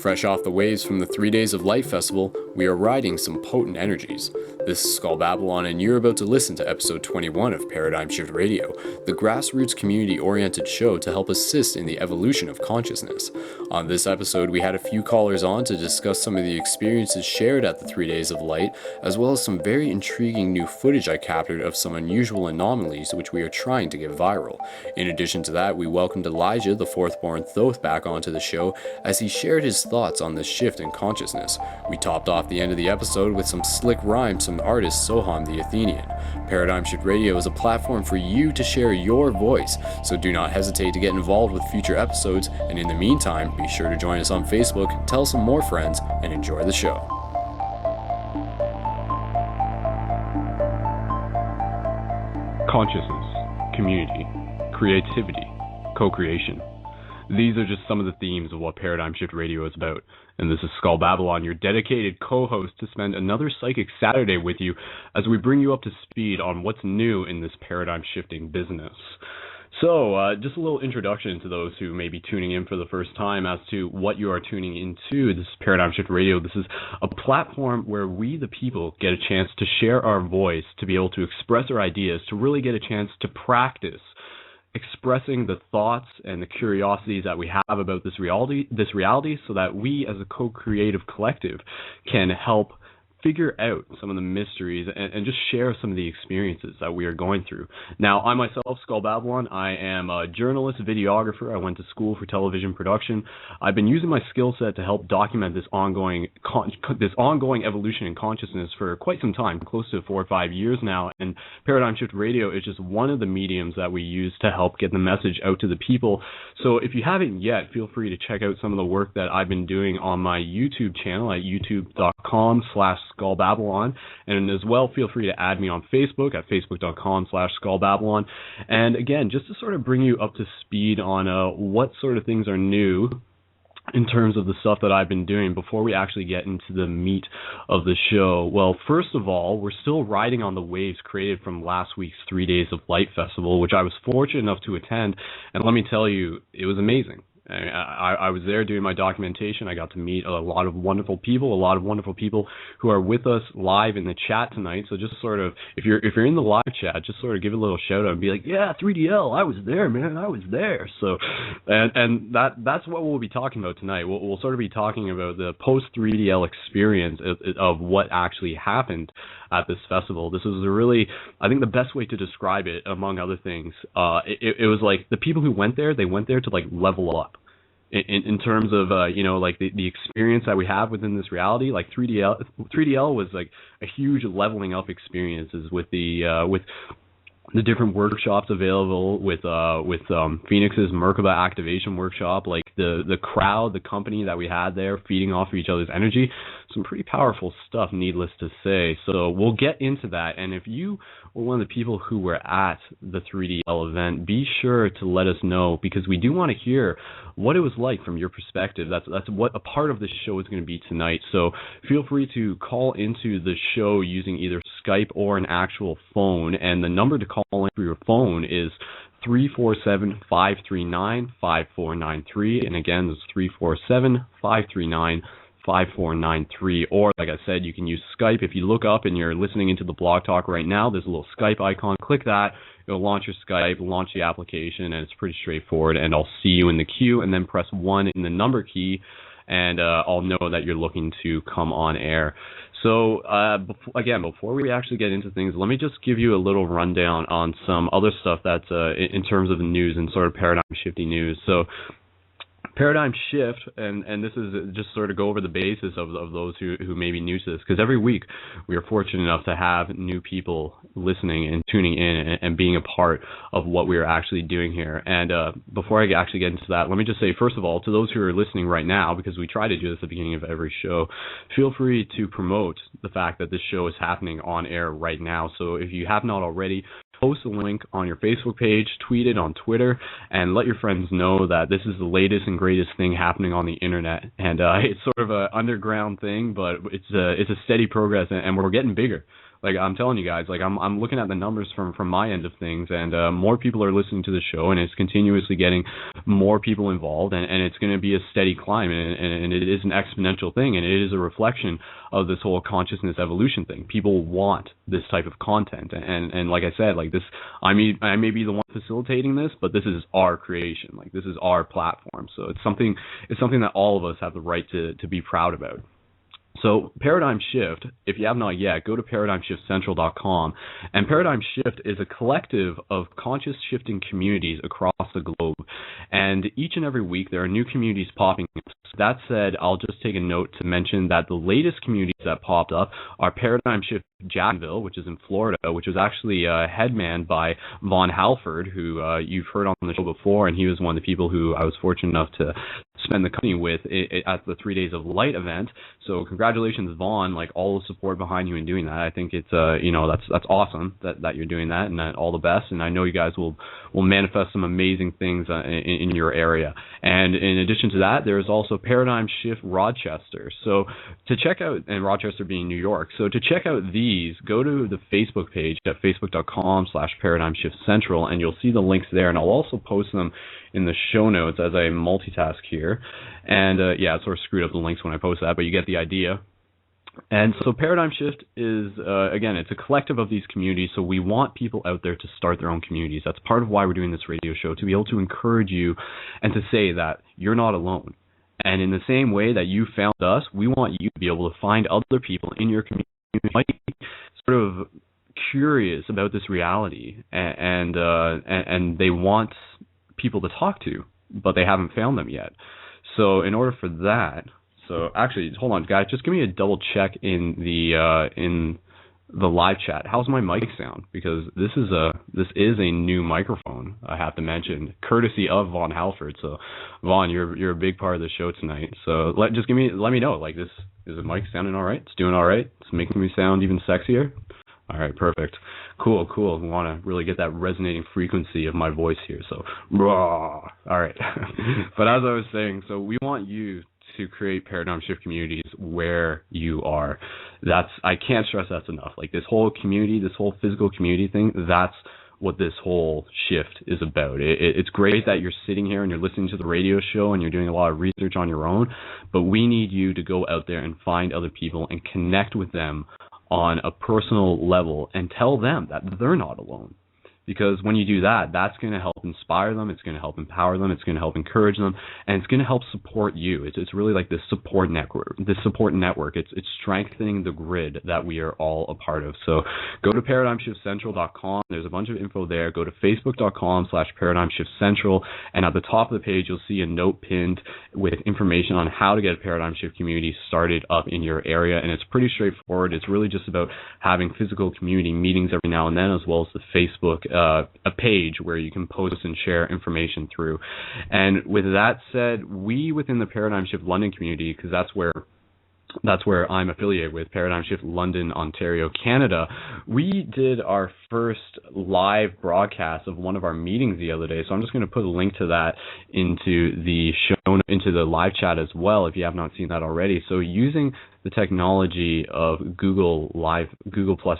Fresh off the waves from the 3 Days of Light Festival, we are riding some potent energies. This is Skull Babylon, and you're about to listen to episode 21 of Paradigm Shift Radio, the grassroots community-oriented show to help assist in the evolution of consciousness. On this episode, we had a few callers on to discuss some of the experiences shared at the 3 Days of Light, as well as some very intriguing new footage I captured of some unusual anomalies which we are trying to get viral. In addition to that, we welcomed Elijah, the fourth-born Thoth, back onto the show as he shared his thoughts on this shift in consciousness. We topped off the end of the episode with some slick rhymes from artist Soham the Athenian. Paradigm Shift Radio is a platform for you to share your voice, so do not hesitate to get involved with future episodes, and in the meantime, be sure to join us on Facebook, tell some more friends, and enjoy the show. Consciousness, community, creativity, co-creation. These are just some of the themes of what Paradigm Shift Radio is about. And this is Skull Babylon, your dedicated co-host to spend another Psychic Saturday with you as we bring you up to speed on what's new in this paradigm-shifting business. So, just a little introduction to those who may be tuning in for the first time as to what you are tuning into. This is Paradigm Shift Radio. This is a platform where we, the people, get a chance to share our voice, to be able to express our ideas, to really get a chance to practice expressing the thoughts and the curiosities that we have about this reality so that we as a co-creative collective can help figure out some of the mysteries and just share some of the experiences that we are going through. Now, I myself, Skull Babylon, I am a journalist, videographer. I went to school for television production. I've been using my skill set to help document this ongoing evolution in consciousness for quite some time, close to 4 or 5 years now. And Paradigm Shift Radio is just one of the mediums that we use to help get the message out to the people. So if you haven't yet, feel free to check out some of the work that I've been doing on my YouTube channel at youtube.com/Skull Babylon, and as well feel free to add me on Facebook at facebook.com/Skull Babylon. And again, just to sort of bring you up to speed on what sort of things are new in terms of the stuff that I've been doing before we actually get into the meat of the show. Well, first of all, we're still riding on the waves created from last week's 3 Days of Light Festival, which I was fortunate enough to attend, and let me tell you, it was amazing. I was there doing my documentation. I got to meet a lot of wonderful people who are with us live in the chat tonight. So just sort of, if you're in the live chat, just sort of give a little shout out and be like, yeah, 3DL, I was there, man, I was there. So, and that's what we'll be talking about tonight. We'll sort of be talking about the post 3DL experience of what actually happened at this festival. This was I think the best way to describe it, among other things, it was like the people who went there, they went there to like level up. In terms of like the experience that we have within this reality, like 3DL was like a huge leveling up experiences with the different workshops available with Phoenix's Merkaba activation workshop, like the crowd, the company that we had there feeding off of each other's energy, some pretty powerful stuff, needless to say. So we'll get into that, and if you were one of the people who were at the 3DL event, be sure to let us know, because we do want to hear what it was like from your perspective. That's what a part of this show is going to be tonight. So feel free to call into the show using either Skype or an actual phone, and the number to call in for your phone is 347-539-5493, and again, it's 347-539-5493, or like I said, you can use Skype. If you look up and you're listening into the blog talk right now, there's a little Skype icon. Click that. It'll launch your Skype, launch the application, and it's pretty straightforward. And I'll see you in the queue, and then press 1 in the number key, and I'll know that you're looking to come on air. So, before we actually get into things, let me just give you a little rundown on some other stuff that's in terms of the news and sort of paradigm-shifting news. So, Paradigm Shift, and this is just sort of go over the basis of those who may be new to this, because every week we are fortunate enough to have new people listening and tuning in and being a part of what we are actually doing here. And before I actually get into that, let me just say, first of all, to those who are listening right now, because we try to do this at the beginning of every show, feel free to promote the fact that this show is happening on air right now. So if you have not already, post a link on your Facebook page, tweet it on Twitter, and let your friends know that this is the latest and greatest thing happening on the internet. And it's sort of an underground thing, but it's a steady progress, and we're getting bigger. Like I'm telling you guys, like I'm looking at the numbers from my end of things, and more people are listening to the show, and it's continuously getting more people involved, and it's going to be a steady climb, and it is an exponential thing, and it is a reflection of this whole consciousness evolution thing. People want this type of content, and like I said, like this, I may be the one facilitating this, but this is our creation, like this is our platform, so it's something that all of us have the right to be proud about. So Paradigm Shift, if you have not yet, go to paradigmshiftcentral.com. And Paradigm Shift is a collective of conscious shifting communities across the globe. And each and every week there are new communities popping up. That said, I'll just take a note to mention that the latest communities that popped up are Paradigm Shift Jacksonville, which is in Florida, which was actually headmanned by Von Halford, who you've heard on the show before, and he was one of the people who I was fortunate enough to spend the company with at the 3 Days of Light event. So congratulations, Vaughn, like all the support behind you in doing that. I think it's that's awesome that you're doing that, and that all the best. And I know you guys will manifest some amazing things in your area. And in addition to that, there is also Paradigm Shift Rochester. So to check out, and Rochester being New York, so to check out these, go to the Facebook page at facebook.com/ParadigmShiftCentral, and you'll see the links there. And I'll also post them in the show notes as I multitask here. And yeah, it sort of screwed up the links when I post that, but you get the idea. And so Paradigm Shift is, again, it's a collective of these communities, so we want people out there to start their own communities. That's part of why we're doing this radio show, to be able to encourage you and to say that you're not alone. And in the same way that you found us, we want you to be able to find other people in your community who might be sort of curious about this reality, and they want people to talk to, but they haven't found them yet. So in order for that, so actually, hold on, guys, just give me a double check in the live chat. How's my mic sound? Because this is a new microphone, I have to mention, courtesy of Von Halford. So Vaughn, you're a big part of the show tonight. So let me know, like, this is the mic sounding all right? It's doing all right? It's making me sound even sexier? All right, perfect. Cool. We want to really get that resonating frequency of my voice here. So, raw. All right. But as I was saying, so we want you to create paradigm shift communities where you are. I can't stress that enough. Like this whole community, this whole physical community thing, that's what this whole shift is about. It's great that you're sitting here and you're listening to the radio show and you're doing a lot of research on your own, but we need you to go out there and find other people and connect with them on a personal level and tell them that they're not alone. Because when you do that, that's going to help inspire them, it's going to help empower them, it's going to help encourage them, and it's going to help support you. It's really like this support network. It's strengthening the grid that we are all a part of. So go to ParadigmShiftCentral.com. There's a bunch of info there. Go to Facebook.com/ParadigmShiftCentral, and at the top of the page, you'll see a note pinned with information on how to get a Paradigm Shift community started up in your area, and it's pretty straightforward. It's really just about having physical community meetings every now and then, as well as the Facebook a page where you can post and share information through. And with that said, we within the Paradigm Shift London community, because that's where I'm affiliated with, Paradigm Shift London, Ontario, Canada, we did our first live broadcast of one of our meetings the other day. So I'm just going to put a link to that into the into the live chat as well, if you have not seen that already. So using the technology of Google Plus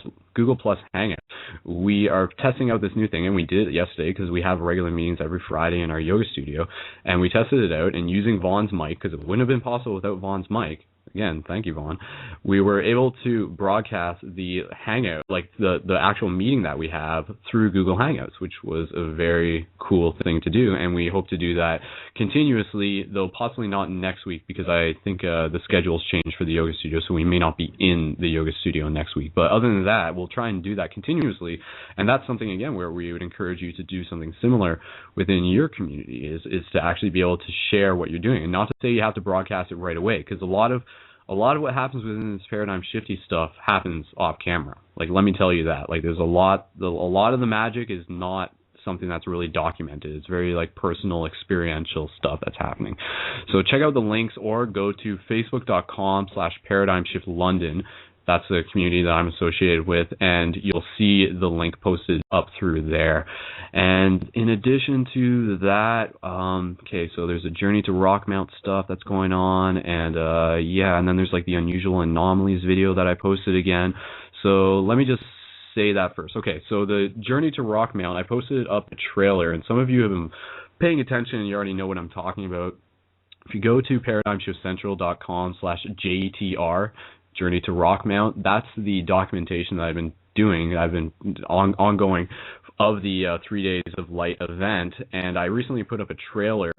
Hangout, we are testing out this new thing, and we did it yesterday because we have regular meetings every Friday in our yoga studio, and we tested it out, and using Vaughn's mic, because it wouldn't have been possible without Vaughn's mic. Again, thank you, Vaughn. We were able to broadcast the Hangout, like the actual meeting that we have, through Google Hangouts, which was a very cool thing to do, and we hope to do that continuously, though possibly not next week, because I think the schedule's changed for the yoga studio, so we may not be in the yoga studio next week. But other than that, we'll try and do that continuously, and that's something, again, where we would encourage you to do something similar within your community, is to actually be able to share what you're doing, and not to say you have to broadcast it right away, because a lot of what happens within this paradigm shifty stuff happens off camera. Like, let me tell you that. Like, there's a lot of the magic is not something that's really documented. It's very like personal, experiential stuff that's happening. So check out the links, or go to facebook.com/ParadigmShiftLondon. That's the community that I'm associated with, and you'll see the link posted up through there. And in addition to that, okay, so there's a Journey to Rockmont stuff that's going on, and and then there's like the Unusual Anomalies video that I posted again. So let me just say that first. Okay, so the Journey to Rockmont, I posted up a trailer, and some of you have been paying attention and you already know what I'm talking about. If you go to paradigmshiftcentral.com/JTR, Journey to Rockmount, that's the documentation that I've been doing. I've been ongoing of the 3 Days of Light event, and I recently put up a trailer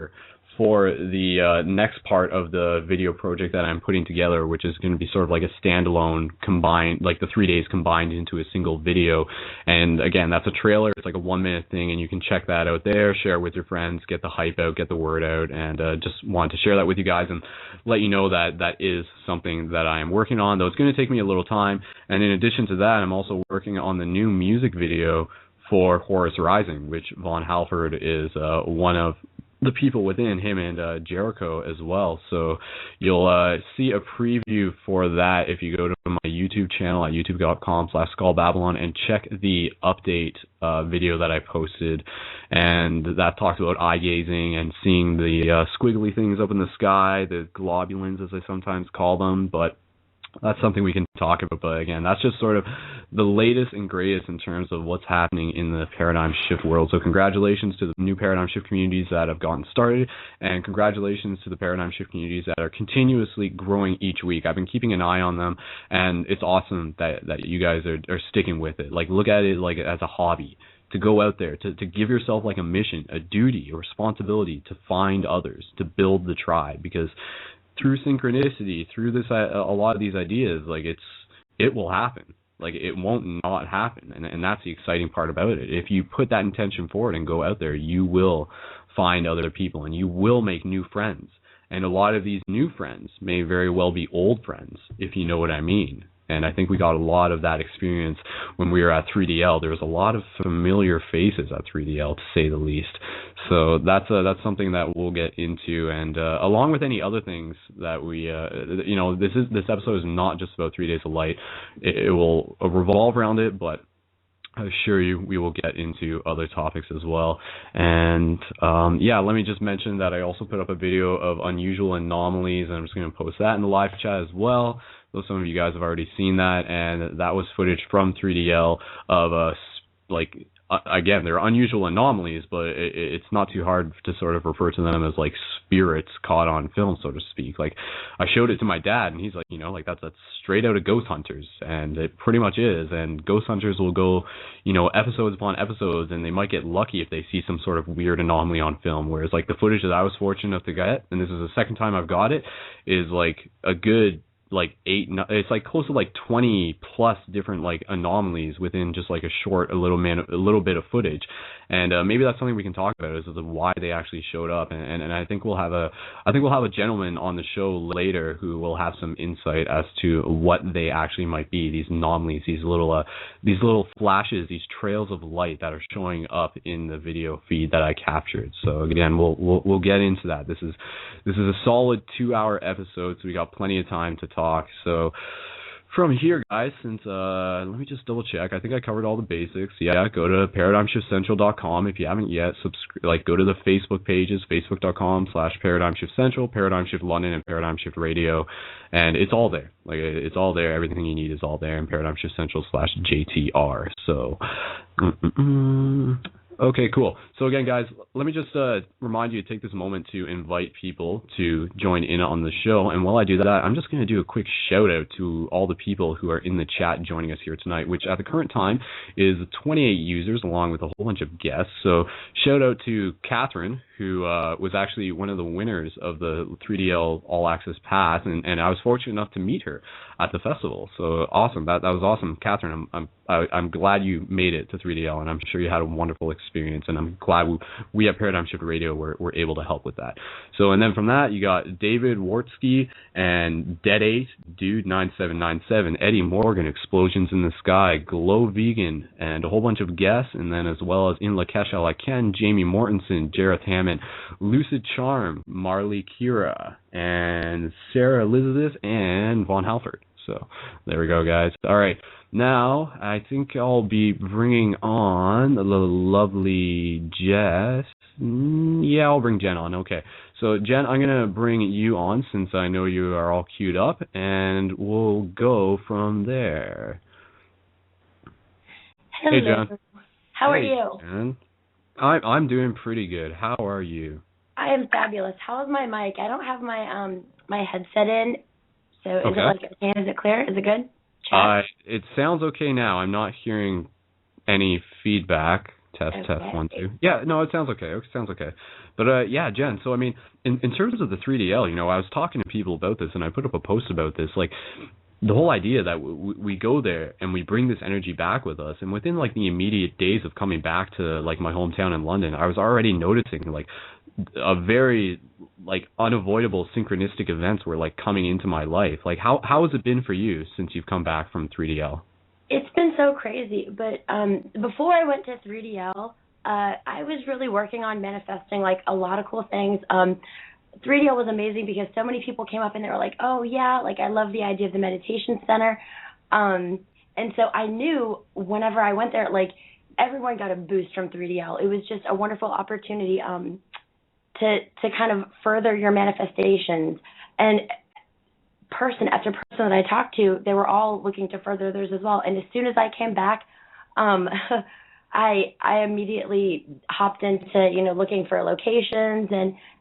for the next part of the video project that I'm putting together, which is going to be sort of like a standalone combined, like the 3 days combined into a single video. And again, that's a trailer. It's like a 1-minute thing, and you can check that out there, share it with your friends, get the hype out, get the word out, and just wanted to share that with you guys and let you know that that is something that I am working on, though it's going to take me a little time. And in addition to that, I'm also working on the new music video for Horus Rising, which Von Halford is one of the people within, him and Jericho as well. So you'll see a preview for that if you go to my YouTube channel at youtube.com/SkullBabylon and check the update video that I posted. And that talks about eye gazing and seeing the squiggly things up in the sky, the globulins as I sometimes call them, but that's something we can talk about. But again, that's just sort of the latest and greatest in terms of what's happening in the paradigm shift world. So congratulations to the new paradigm shift communities that have gotten started, and congratulations to the paradigm shift communities that are continuously growing each week. I've been keeping an eye on them, and it's awesome that you guys are sticking with it. Like, look at it like as a hobby, to go out there, to give yourself like a mission, a duty, a responsibility to find others, to build the tribe, because through synchronicity, through this, a lot of these ideas, like it will happen. Like, it won't not happen, and that's the exciting part about it. If you put that intention forward and go out there, you will find other people, and you will make new friends. And a lot of these new friends may very well be old friends, if you know what I mean. And I think we got a lot of that experience when we were at 3DL. There was a lot of familiar faces at 3DL, to say the least. So that's something that we'll get into, and along with any other things that we, this episode is not just about 3 Days of Light. It will revolve around it, but I assure you we will get into other topics as well. And let me just mention that I also put up a video of unusual anomalies, and I'm just going to post that in the live chat as well. Though some of you guys have already seen that, and that was footage from 3DL of again, they're unusual anomalies, but it's not too hard to sort of refer to them as like spirits caught on film, so to speak. Like, I showed it to my dad, and he's like, that's straight out of Ghost Hunters, and it pretty much is. And Ghost Hunters will go, episodes upon episodes, and they might get lucky if they see some sort of weird anomaly on film. Whereas like the footage that I was fortunate enough to get, and this is the second time I've got it, is like a good it's like close to like 20 plus different like anomalies within just like a little bit of footage. And maybe that's something we can talk about, is why they actually showed up. And I think we'll have a gentleman on the show later who will have some insight as to what they actually might be, these anomalies, these little flashes, these trails of light that are showing up in the video feed that I captured. So again, we'll get into that. This is a solid 2-hour episode, so we got plenty of time to talk. So from here, guys, since let me just double check. I think I covered all the basics. Yeah, go to paradigmshiftcentral.com if you haven't yet. Go to the Facebook pages, facebook.com/paradigmshiftcentral, Paradigm Shift London, and Paradigm Shift Radio, and it's all there. Like, it's all there. Everything you need is all there in Paradigm Shift Central/JTR. So. Okay, cool. So again, guys, let me just remind you to take this moment to invite people to join in on the show. And while I do that, I'm just going to do a quick shout out to all the people who are in the chat joining us here tonight, which at the current time is 28 users along with a whole bunch of guests. So shout out to Catherine, who was actually one of the winners of the 3DL All Access Pass, and I was fortunate enough to meet her at the festival. So awesome. That was awesome. Catherine, I'm glad you made it to 3DL, and I'm sure you had a wonderful experience, and I'm glad we at Paradigm Shift Radio were able to help with that. So, and then from that, you got David Wartsky and Dead8, Dude 9797, Eddie Morgan, Explosions in the Sky, Glow Vegan, and a whole bunch of guests, and then as well as In Lakesh Alaken, Jamie Mortensen, Jareth Hammond, Lucid Charm, Marley Kira, and Sarah Elizabeth, and Von Halford. So there we go, guys. All right. Now, I think I'll be bringing on the lovely Jess. Yeah, I'll bring Jen on. Okay. So, Jen, I'm going to bring you on since I know you are all queued up, and we'll go from there. Hey, Hello. John. How are Hey, you? man. I'm doing pretty good. How are you? I am fabulous. How is my mic? I don't have my headset in, so is it Okay. like okay? Is it clear? Is it good? Chat. It sounds okay now. I'm not hearing any feedback. Test, one, Okay. two. Yeah, no, it sounds okay. It sounds okay. But yeah, Jen. So I mean, in terms of the 3DL, I was talking to people about this, and I put up a post about this. Like, the whole idea that we go there and we bring this energy back with us, and within like the immediate days of coming back to like my hometown in London, I was already noticing like a very like unavoidable synchronistic events were like coming into my life. Like how has it been for you since you've come back from 3DL? It's been so crazy, but before I went to 3DL, I was really working on manifesting like a lot of cool things. 3DL was amazing because so many people came up and they were like, "Oh yeah, like I love the idea of the meditation center," and so I knew whenever I went there, like everyone got a boost from 3DL. It was just a wonderful opportunity to kind of further your manifestations. And person after person that I talked to, they were all looking to further theirs as well. And as soon as I came back, um, I immediately hopped into looking for locations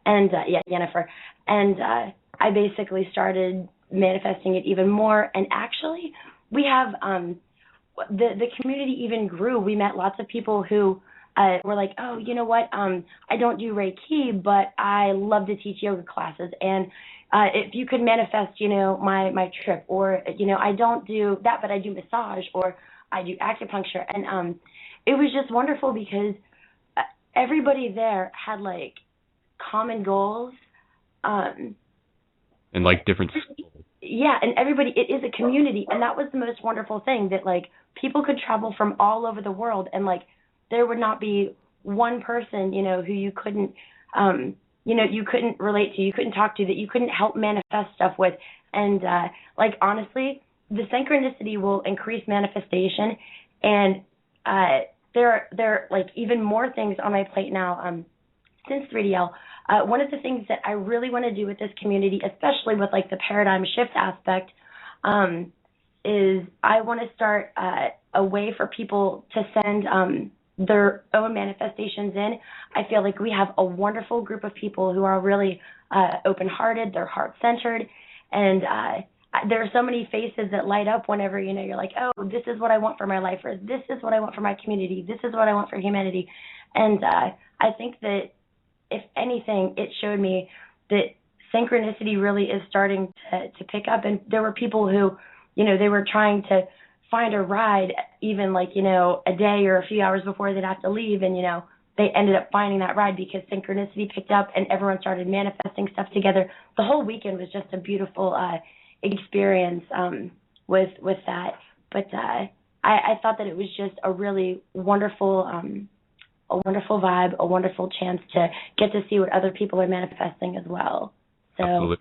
and yeah, Jennifer, and I basically started manifesting it even more. And actually, we have the community even grew. We met lots of people who were like, oh, you know what? I don't do Reiki, but I love to teach yoga classes. And if you could manifest, my trip, or I don't do that, but I do massage, or I do acupuncture, and it was just wonderful because everybody there had like common goals. And like different. Yeah, and everybody, it is a community, and that was the most wonderful thing, that like people could travel from all over the world, and like there would not be one person, who you couldn't you couldn't relate to, you couldn't talk to, that you couldn't help manifest stuff with. And like honestly, the synchronicity will increase manifestation, and there are like even more things on my plate now since 3DL. One of the things that I really want to do with this community, especially with like the paradigm shift aspect, is I want to start a way for people to send their own manifestations in. I feel like we have a wonderful group of people who are really open-hearted, they're heart-centered, and there are so many faces that light up whenever you're like, oh, this is what I want for my life, or this is what I want for my community, this is what I want for humanity. And I think that if anything, it showed me that synchronicity really is starting to pick up. And there were people who, they were trying to find a ride even like, a day or a few hours before they'd have to leave. And, they ended up finding that ride because synchronicity picked up and everyone started manifesting stuff together. The whole weekend was just a beautiful experience with that. But I thought that it was just a really wonderful vibe, a wonderful chance to get to see what other people are manifesting as well. So, absolutely.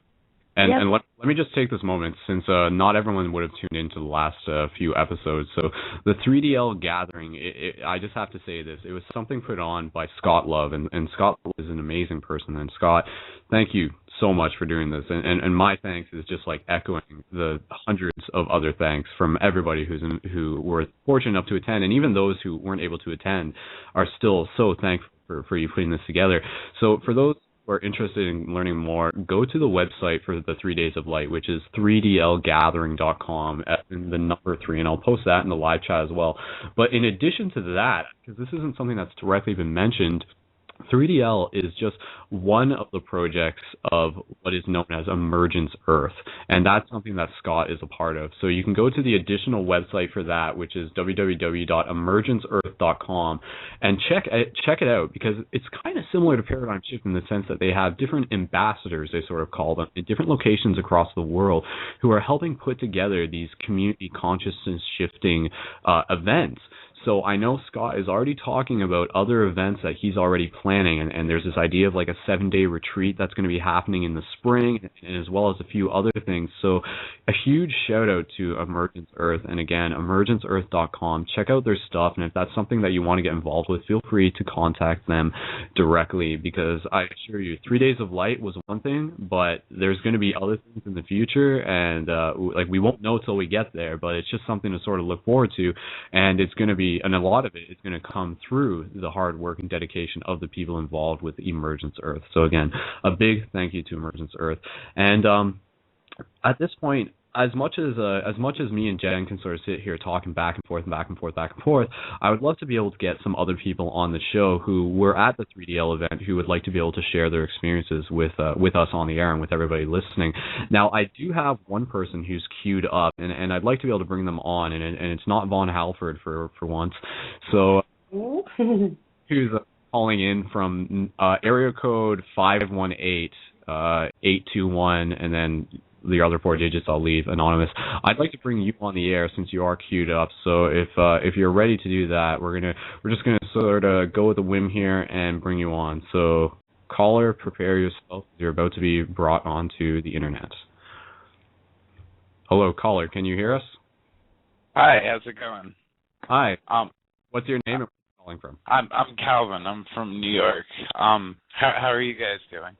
And let me just take this moment, since not everyone would have tuned into the last few episodes. So the 3DL gathering, I just have to say this. It was something put on by Scott Love, and Scott is an amazing person. And Scott, thank you so much for doing this. And my thanks is just like echoing the hundreds of other thanks from everybody who were fortunate enough to attend. And even those who weren't able to attend are still so thankful for you putting this together. So for those who are interested in learning more, go to the website for the 3 Days of Light, which is 3dlgathering.com, and the number 3, and I'll post that in the live chat as well. But in addition to that, because this isn't something that's directly been mentioned, 3DL is just one of the projects of what is known as Emergence Earth, and that's something that Scott is a part of. So you can go to the additional website for that, which is www.emergenceearth.com, and check it out, because it's kind of similar to Paradigm Shift in the sense that they have different ambassadors, they sort of call them, in different locations across the world who are helping put together these community consciousness shifting events. So I know Scott is already talking about other events that he's already planning, and there's this idea of like a 7-day retreat that's going to be happening in the spring, and as well as a few other things. So a huge shout out to Emergence Earth, and again, emergenceearth.com. Check out their stuff, and if that's something that you want to get involved with, feel free to contact them directly, because I assure you, 3 Days of Light was one thing, but there's going to be other things in the future, and like we won't know till we get there, but it's just something to sort of look forward to, and it's going to be and a lot of it is going to come through the hard work and dedication of the people involved with Emergence Earth. So again, a big thank you to Emergence Earth. And at this point, as much as me and Jen can sort of sit here talking back and forth, I would love to be able to get some other people on the show who were at the 3DL event who would like to be able to share their experiences with us on the air and with everybody listening. Now, I do have one person who's queued up, and I'd like to be able to bring them on, and it's not Von Halford for once. So, who's calling in from area code 518-821, and then the other 4 digits I'll leave anonymous. I'd like to bring you on the air since you are queued up. So if you're ready to do that, we're just gonna sort of go with a whim here and bring you on. So caller, prepare yourself. You're about to be brought onto the internet. Hello, caller. Can you hear us? Hi. How's it going? Hi. What's your name and where are you calling from? I'm Calvin. I'm from New York. How are you guys doing?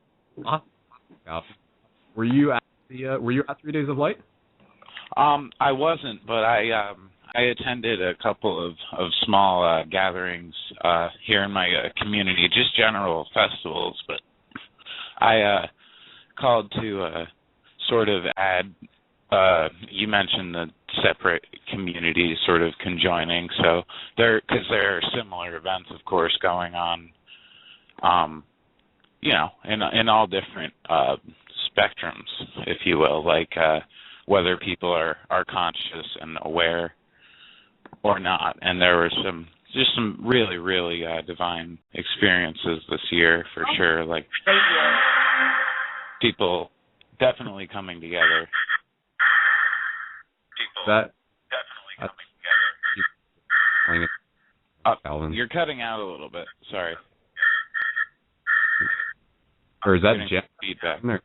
Calvin. Were you at 3 Days of Light? I wasn't, but I attended a couple of small gatherings here in my community, just general festivals. But I called to sort of add. You mentioned the separate communities sort of conjoining, so because there are similar events, of course, going on. In all different spectrums, if you will, like whether people are conscious and aware or not. And there were some really, really divine experiences this year for sure. Like people definitely coming together. You're cutting out a little bit. Sorry. Or is that Jen? Feedback? Sorry.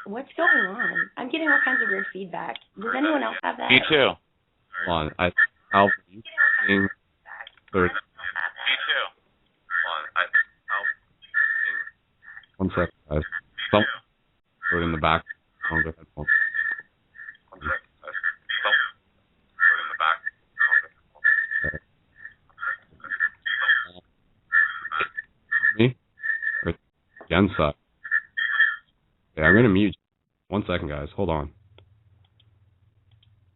What's going on? I'm getting all kinds of weird feedback. Does anyone else have that? Me too. Hold on. Alvin, you saying third. Me too. One second, guys. Some put in the back. On the headphones. Me? Or Jen's side? Okay, I'm going to mute. 1 second, guys. Hold on.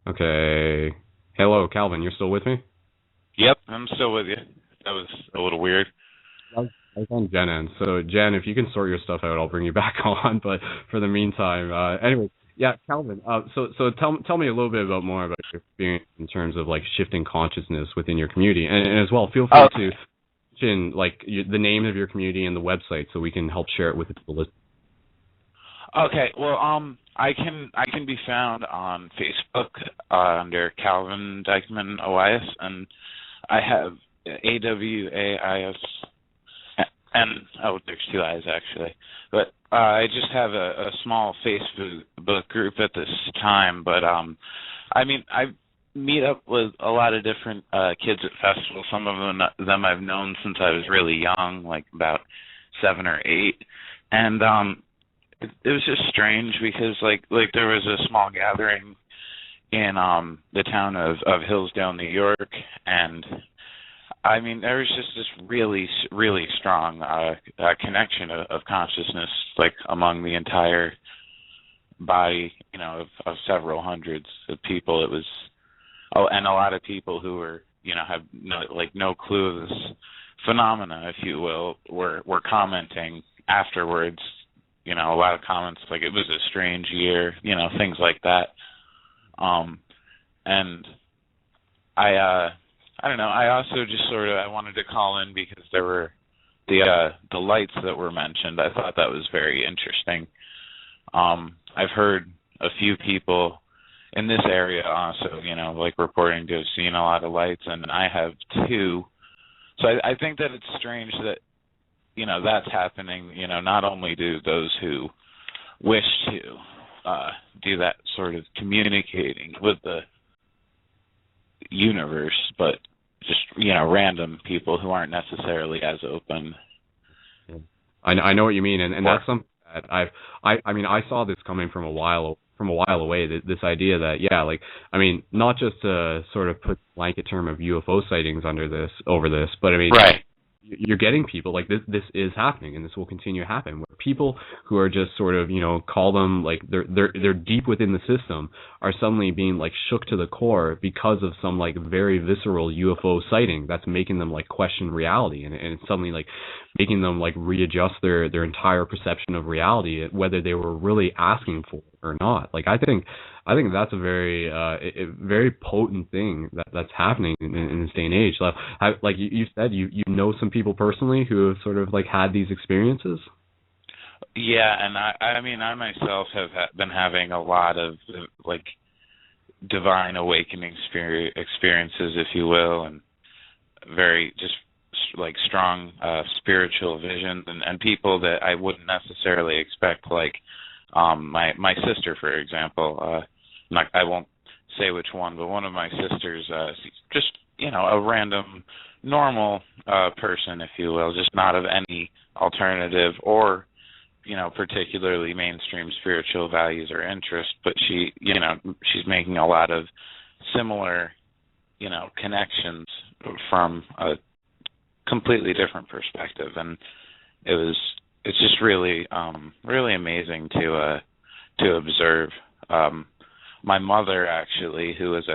Okay. Hello, Calvin. You're still with me? Yep, I'm still with you. That was a little weird. I was on Jen end. So, Jen, if you can sort your stuff out, I'll bring you back on. But for the meantime, anyway, yeah, Calvin. So tell me a little bit more about your experience in terms of like shifting consciousness within your community, and as well, feel free to mention like the name of your community and the website so we can help share it with the people. Okay, well, I can be found on Facebook under Calvin Dykeman OIS, and I have AWAIS, and there's 2 I's actually, but I just have a small Facebook group at this time. But I meet up with a lot of different kids at festivals. Some of them I've known since I was really young, like about 7 or 8, and it was just strange because like there was a small gathering in the town of Hillsdale, New York, and there was just this really, really strong connection of consciousness, like among the entire body, of several hundreds of people. It was, and a lot of people who were, have no clue of this phenomena, if you will, were commenting afterwards. A lot of comments like it was a strange year, things like that. And I don't know. I also just I wanted to call in because there were the lights that were mentioned. I thought that was very interesting. I've heard a few people in this area also, reporting to have seen a lot of lights, and I have too. So I think that it's strange that, that's happening, not only do those who wish to do that sort of communicating with the universe, but just, random people who aren't necessarily as open. I know what you mean, and that's something that I saw this coming from a while from a while away. This idea that not just to sort of put blanket term of UFO sightings over this, but I mean, right. You're getting people like this. This is happening, and this will continue to happen. Where people who are just sort of, call them like they're deep within the system, are suddenly being like shook to the core because of some like very visceral UFO sighting that's making them like question reality, and it's suddenly like making them like readjust their entire perception of reality, whether they were really asking for it or not. Like I think that's a very potent thing that's happening in this day and age. So, like you said, you know some people personally who have sort of like had these experiences. Yeah, and I mean I myself have been having a lot of like divine awakening experiences, if you will, and very just like strong spiritual visions, and people that I wouldn't necessarily expect, like my sister, for example. I won't say which one, but one of my sisters, just a random normal person, if you will, just not of any alternative or particularly mainstream spiritual values or interests, but she's making a lot of similar connections from a completely different perspective, and it's just really amazing to observe. My mother, actually, who was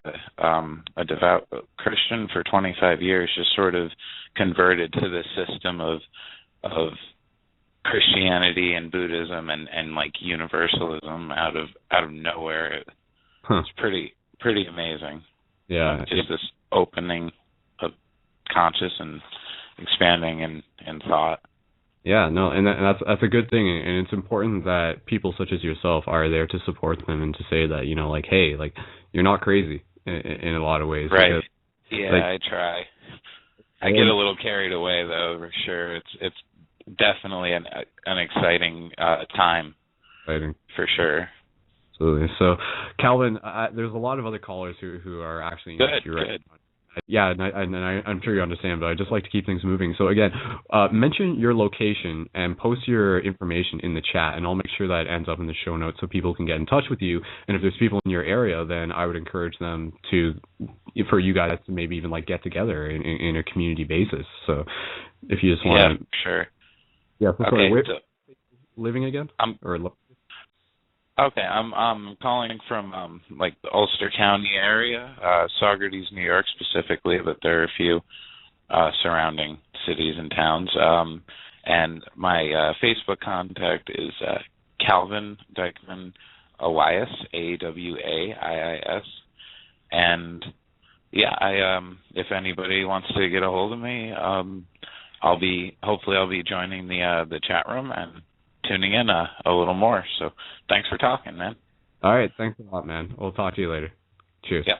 a devout Christian for 25 years, just sort of converted to this system of Christianity and Buddhism and like universalism out of nowhere. It's pretty amazing. Yeah, just this opening of conscious and expanding in thought. Yeah, no, and that's a good thing, and it's important that people such as yourself are there to support them and to say that like, hey, like you're not crazy in a lot of ways. Right. Because, yeah, I try. I get a little carried away though, for sure. It's definitely an exciting time. Exciting. For sure. Absolutely. So, Calvin, there's a lot of other callers who are actually good. Right. Yeah, and I'm sure you understand, but I just like to keep things moving. So again, mention your location and post your information in the chat, and I'll make sure that it ends up in the show notes so people can get in touch with you. And if there's people in your area, then I would encourage them for you guys to maybe even like get together in a community basis. So if you just want to... sure. Yeah, so sorry, where living again? Okay, I'm calling from like the Ulster County area, Saugerties, New York specifically, but there are a few surrounding cities and towns. And my Facebook contact is Calvin Dykeman Elias, Awaiis. And yeah, if anybody wants to get a hold of me, I'll be joining the chat room and tuning in a little more. So thanks for talking, man. All right, thanks a lot, man. We'll talk to you later. Cheers. Yeah.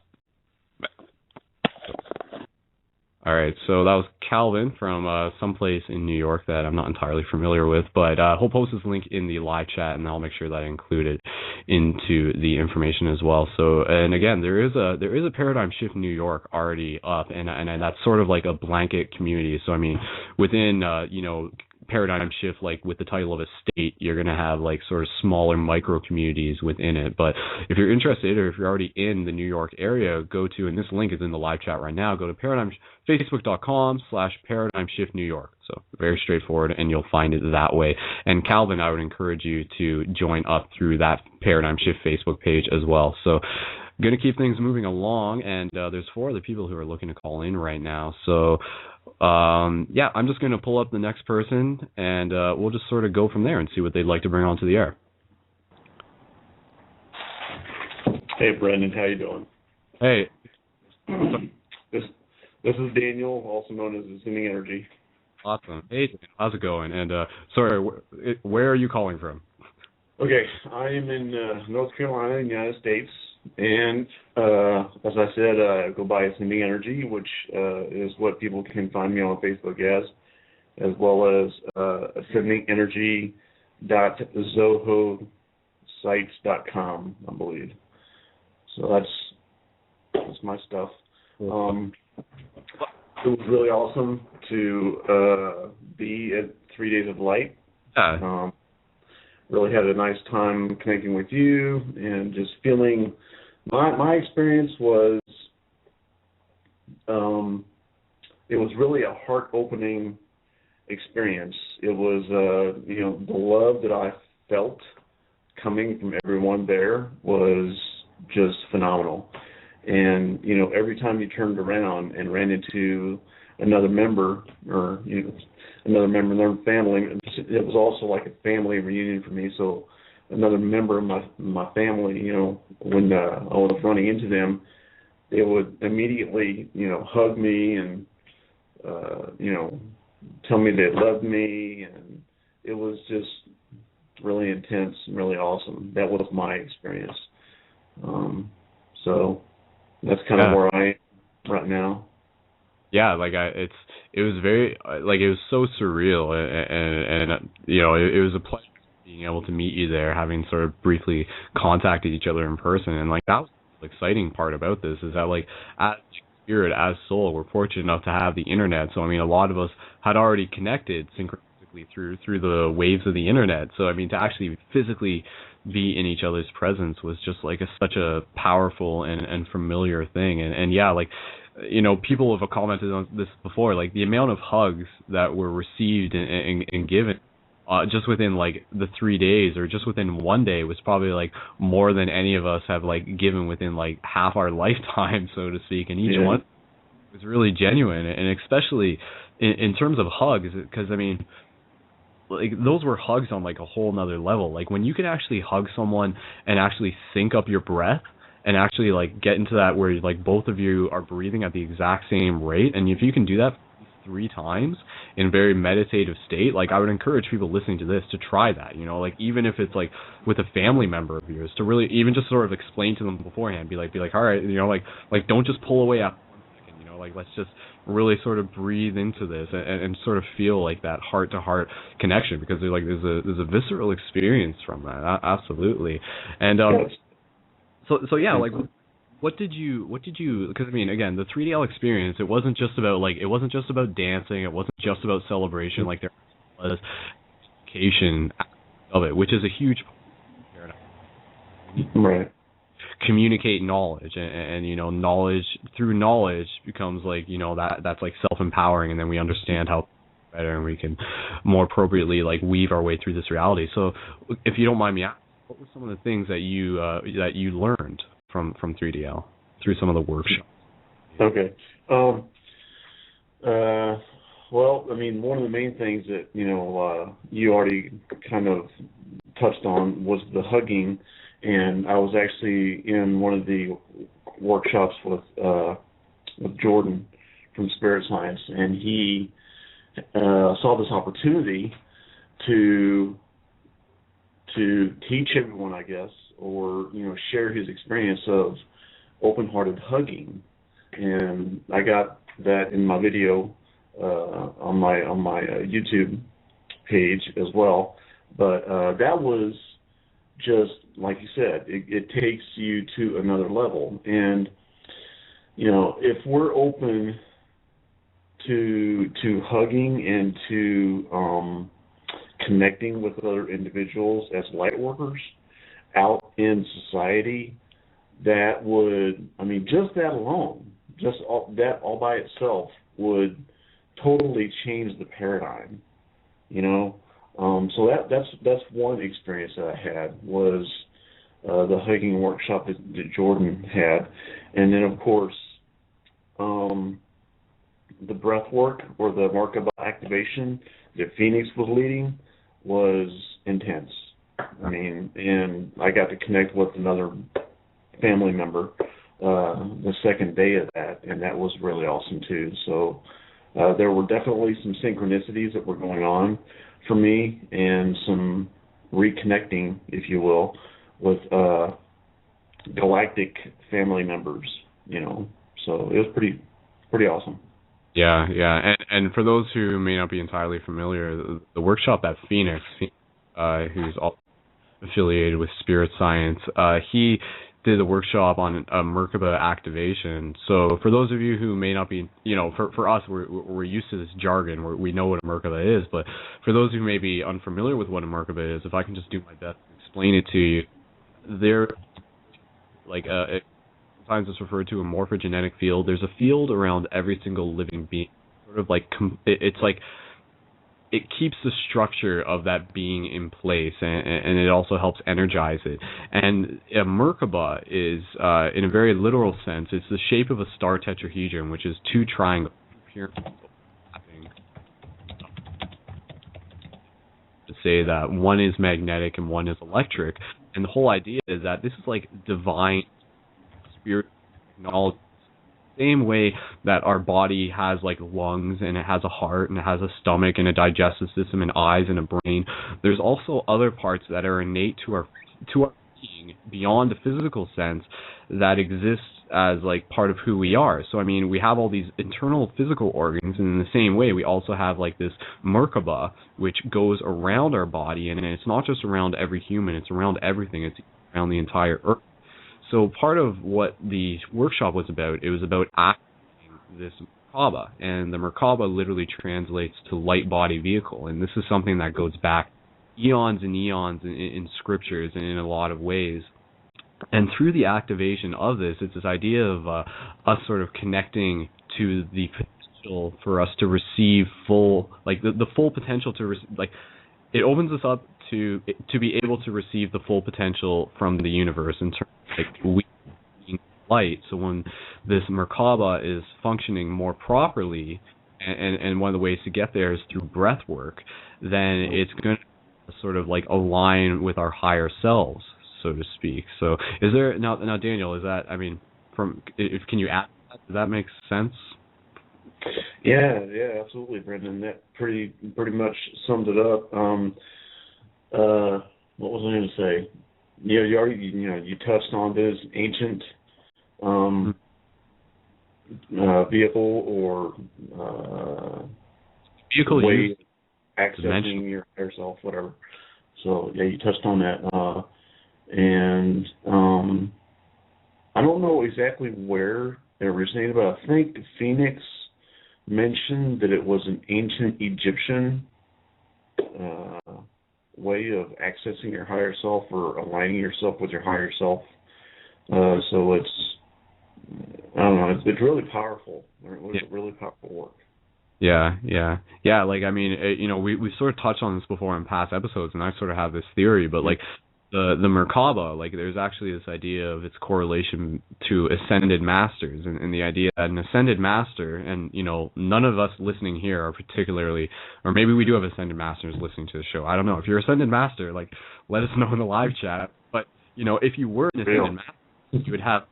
All right, so that was Calvin from someplace in New York that I'm not entirely familiar with, but he'll post his link in the live chat, and I'll make sure that I include it into the information as well. So, and again, there is a Paradigm Shift New York already up, and that's sort of like a blanket community. So I mean, within Paradigm Shift, like with the title of a state, you're going to have like sort of smaller micro communities within it. But if you're interested, or if you're already in the New York area, go to, and this link is in the live chat right now, go to Facebook.com/Paradigm Shift New York. So very straightforward, and you'll find it that way. And Calvin, I would encourage you to join up through that Paradigm Shift Facebook page as well. So going to keep things moving along, and there's 4 other people who are looking to call in right now. So yeah, I'm just going to pull up the next person, and we'll just sort of go from there and see what they'd like to bring onto the air. Hey, Brendan, how you doing? Hey. This is Daniel, also known as Assuming Energy. Awesome. Hey, how's it going? And sorry, where are you calling from? Okay, I am in North Carolina, in the United States, and as I said, I go by Assuming Energy, which is what people can find me on Facebook as well as assumingenergy.zohosites.com, I believe. So that's my stuff. It was really awesome to be at 3 Days of Light. really had a nice time connecting with you and just feeling. My experience was, it was really a heart-opening experience. It was, the love that I felt coming from everyone there was just phenomenal. And, every time you turned around and ran into another member or, another member of their family, it was also like a family reunion for me. So another member of my family, when I was running into them, they would immediately, hug me and, tell me they loved me. And it was just really intense and really awesome. That was my experience. So that's kind of where I am right now. Yeah, it was very, it was so surreal, and it was a pleasure being able to meet you there, having sort of briefly contacted each other in person, and that was the exciting part about this, is that as spirit, as soul, we're fortunate enough to have the internet. So a lot of us had already connected synchronistically through the waves of the internet. So to actually physically be in each other's presence was just such a powerful and familiar thing, and people have commented on this before, the amount of hugs that were received and given just within the 3 days, or just within 1 day, was probably more than any of us have given within half our lifetime, so to speak. And each one was really genuine, and especially in terms of hugs, because those were hugs on a whole nother level. When you can actually hug someone and actually sync up your breath, and actually get into that where both of you are breathing at the exact same rate, and if you can do that 3 times in a very meditative state, I would encourage people listening to this to try that, even if it's with a family member of yours, to really even just sort of explain to them beforehand, be like, all right, don't just pull away after 1 second, let's just really sort of breathe into this and sort of feel that heart-to-heart connection, because there's a visceral experience from that, absolutely. And So yeah, what did you? Because again, the 3DL experience, it wasn't just about dancing, it wasn't just about celebration. There was education of it, which is a huge paradigm. Right. Communicate knowledge, and knowledge through knowledge becomes that's self-empowering, and then we understand how better, and we can more appropriately weave our way through this reality. So, if you don't mind me asking, what were some of the things that you learned from 3DL through some of the workshops? Okay. Well, one of the main things that you already kind of touched on was the hugging, and I was actually in one of the workshops with Jordan from Spirit Science, and he saw this opportunity to teach everyone, I guess, or share his experience of open-hearted hugging, and I got that in my video on my YouTube page as well. But that was just like you said, it takes you to another level, and if we're open to hugging and to connecting with other individuals as light workers out in society, that would, just that alone, that all by itself would totally change the paradigm, So that's one experience that I had, was the hugging workshop that Jordan had, and then of course the breath work, or the Merkaba activation that Phoenix was leading, was intense. And I got to connect with another family member the second day of that, and that was really awesome too. So there were definitely some synchronicities that were going on for me, and some reconnecting, if you will, with galactic family members, So it was pretty awesome. Yeah. And for those who may not be entirely familiar, the workshop at Phoenix, who's all affiliated with Spirit Science, he did a workshop on a Merkaba activation. So for those of you who may not be, for us, we're used to this jargon, we know what a Merkaba is, but for those who may be unfamiliar with what a Merkaba is, if I can just do my best to explain it to you, there, sometimes it's referred to a morphogenetic field. There's a field around every single living being, sort of like, it's like, it keeps the structure of that being in place, and it also helps energize it. And a Merkaba is, in a very literal sense, it's the shape of a star tetrahedron, which is two triangles, pyramids overlapping. To say that one is magnetic and one is electric, and the whole idea is that this is like divine spirit technology. Same way that our body has like lungs and it has a heart and it has a stomach and a digestive system and eyes and a brain, there's also other parts that are innate to our being beyond the physical sense that exist as like part of who we are. So I mean, we have all these internal physical organs, and in the same way we also have like this Merkaba which goes around our body, and it's not just around every human, it's around everything, it's around the entire earth. So part of what the workshop was about, it was about activating this Merkaba, and the Merkaba literally translates to light body vehicle, and this is something that goes back eons and eons in scriptures and in a lot of ways. And through the activation of this, it's this idea of us sort of connecting to the potential for us to receive full, like the full potential to like. It opens us up to be able to receive the full potential from the universe in terms of like we being light. So when this Merkaba is functioning more properly, and one of the ways to get there is through breath work, then it's going to sort of like align with our higher selves, so to speak. So is there now Daniel, is that, I mean, can you add that? Does that make sense? Yeah, absolutely, Brendan. That pretty much summed it up. What was I going to say? Yeah, you already you touched on this ancient vehicle or vehicle way of accessing your higher self, whatever. So yeah, you touched on that, and I don't know exactly where it originated, but I think Phoenix mentioned that it was an ancient Egyptian way of accessing your higher self or aligning yourself with your higher self. So it's, I don't know, it's really powerful. It was really powerful work. Yeah. Like, I mean, we sort of touched on this before in past episodes, and I sort of have this theory, but like the Merkaba, like there's actually this idea of its correlation to ascended masters, and the idea that an ascended master, and none of us listening here are particularly, or maybe we do have ascended masters listening to the show. I don't know. If you're ascended master, like let us know in the live chat. But if you were an ascended master, you would have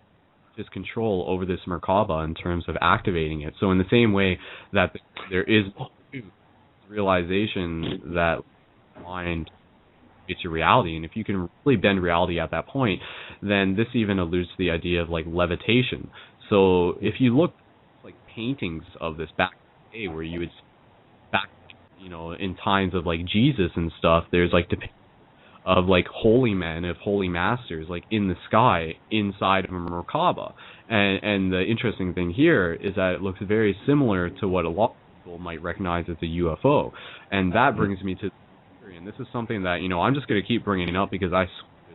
this control over this Merkaba in terms of activating it. So in the same way that there is realization that mind it's your reality, and if you can really bend reality at that point, then this even alludes to the idea of like levitation. So if you look like paintings of this back in the day, where you would back in times of like Jesus and stuff, there's like depictions of like holy men, of holy masters, like in the sky inside of a Merkaba. And the interesting thing here is that it looks very similar to what a lot of people might recognize as a UFO, and that brings me to. And this is something that, I'm just going to keep bringing it up because I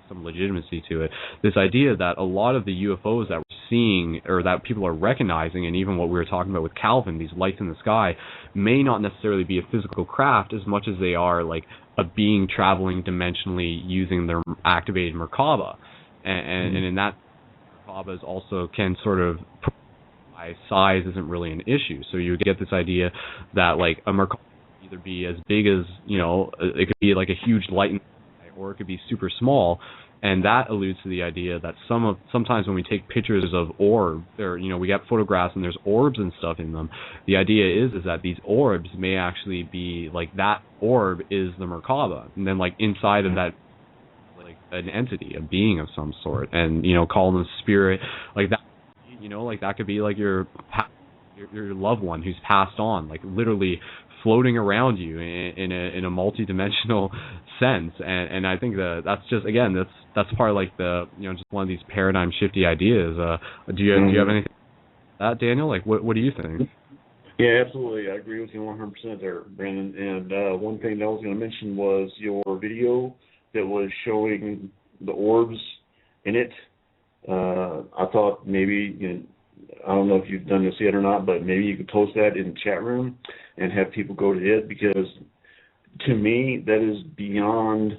there's some legitimacy to it. This idea that a lot of the UFOs that we're seeing, or that people are recognizing, and even what we were talking about with Calvin, these lights in the sky, may not necessarily be a physical craft as much as they are like a being traveling dimensionally using their activated Merkaba. And in that, Merkabas also can sort of, size isn't really an issue. So you get this idea that like a Merkaba either be as big as, it could be like a huge light in the sky, or it could be super small, and that alludes to the idea that sometimes when we take pictures of orbs, or we get photographs and there's orbs and stuff in them, the idea is that these orbs may actually be like that orb is the Merkaba, and then like inside of that like an entity, a being of some sort, and call them spirit, like that, like that could be like your loved one who's passed on, like literally floating around you in a multi-dimensional sense. And I think that's just, again, that's part of like the, just one of these paradigm shifty ideas. Do you have anything that, Daniel? Like, what do you think? Yeah, absolutely. I agree with you 100% there, Brandon. And one thing that I was going to mention was your video that was showing the orbs in it. I thought maybe, I don't know if you've done this yet or not, but maybe you could post that in the chat room and have people go to it, because to me that is beyond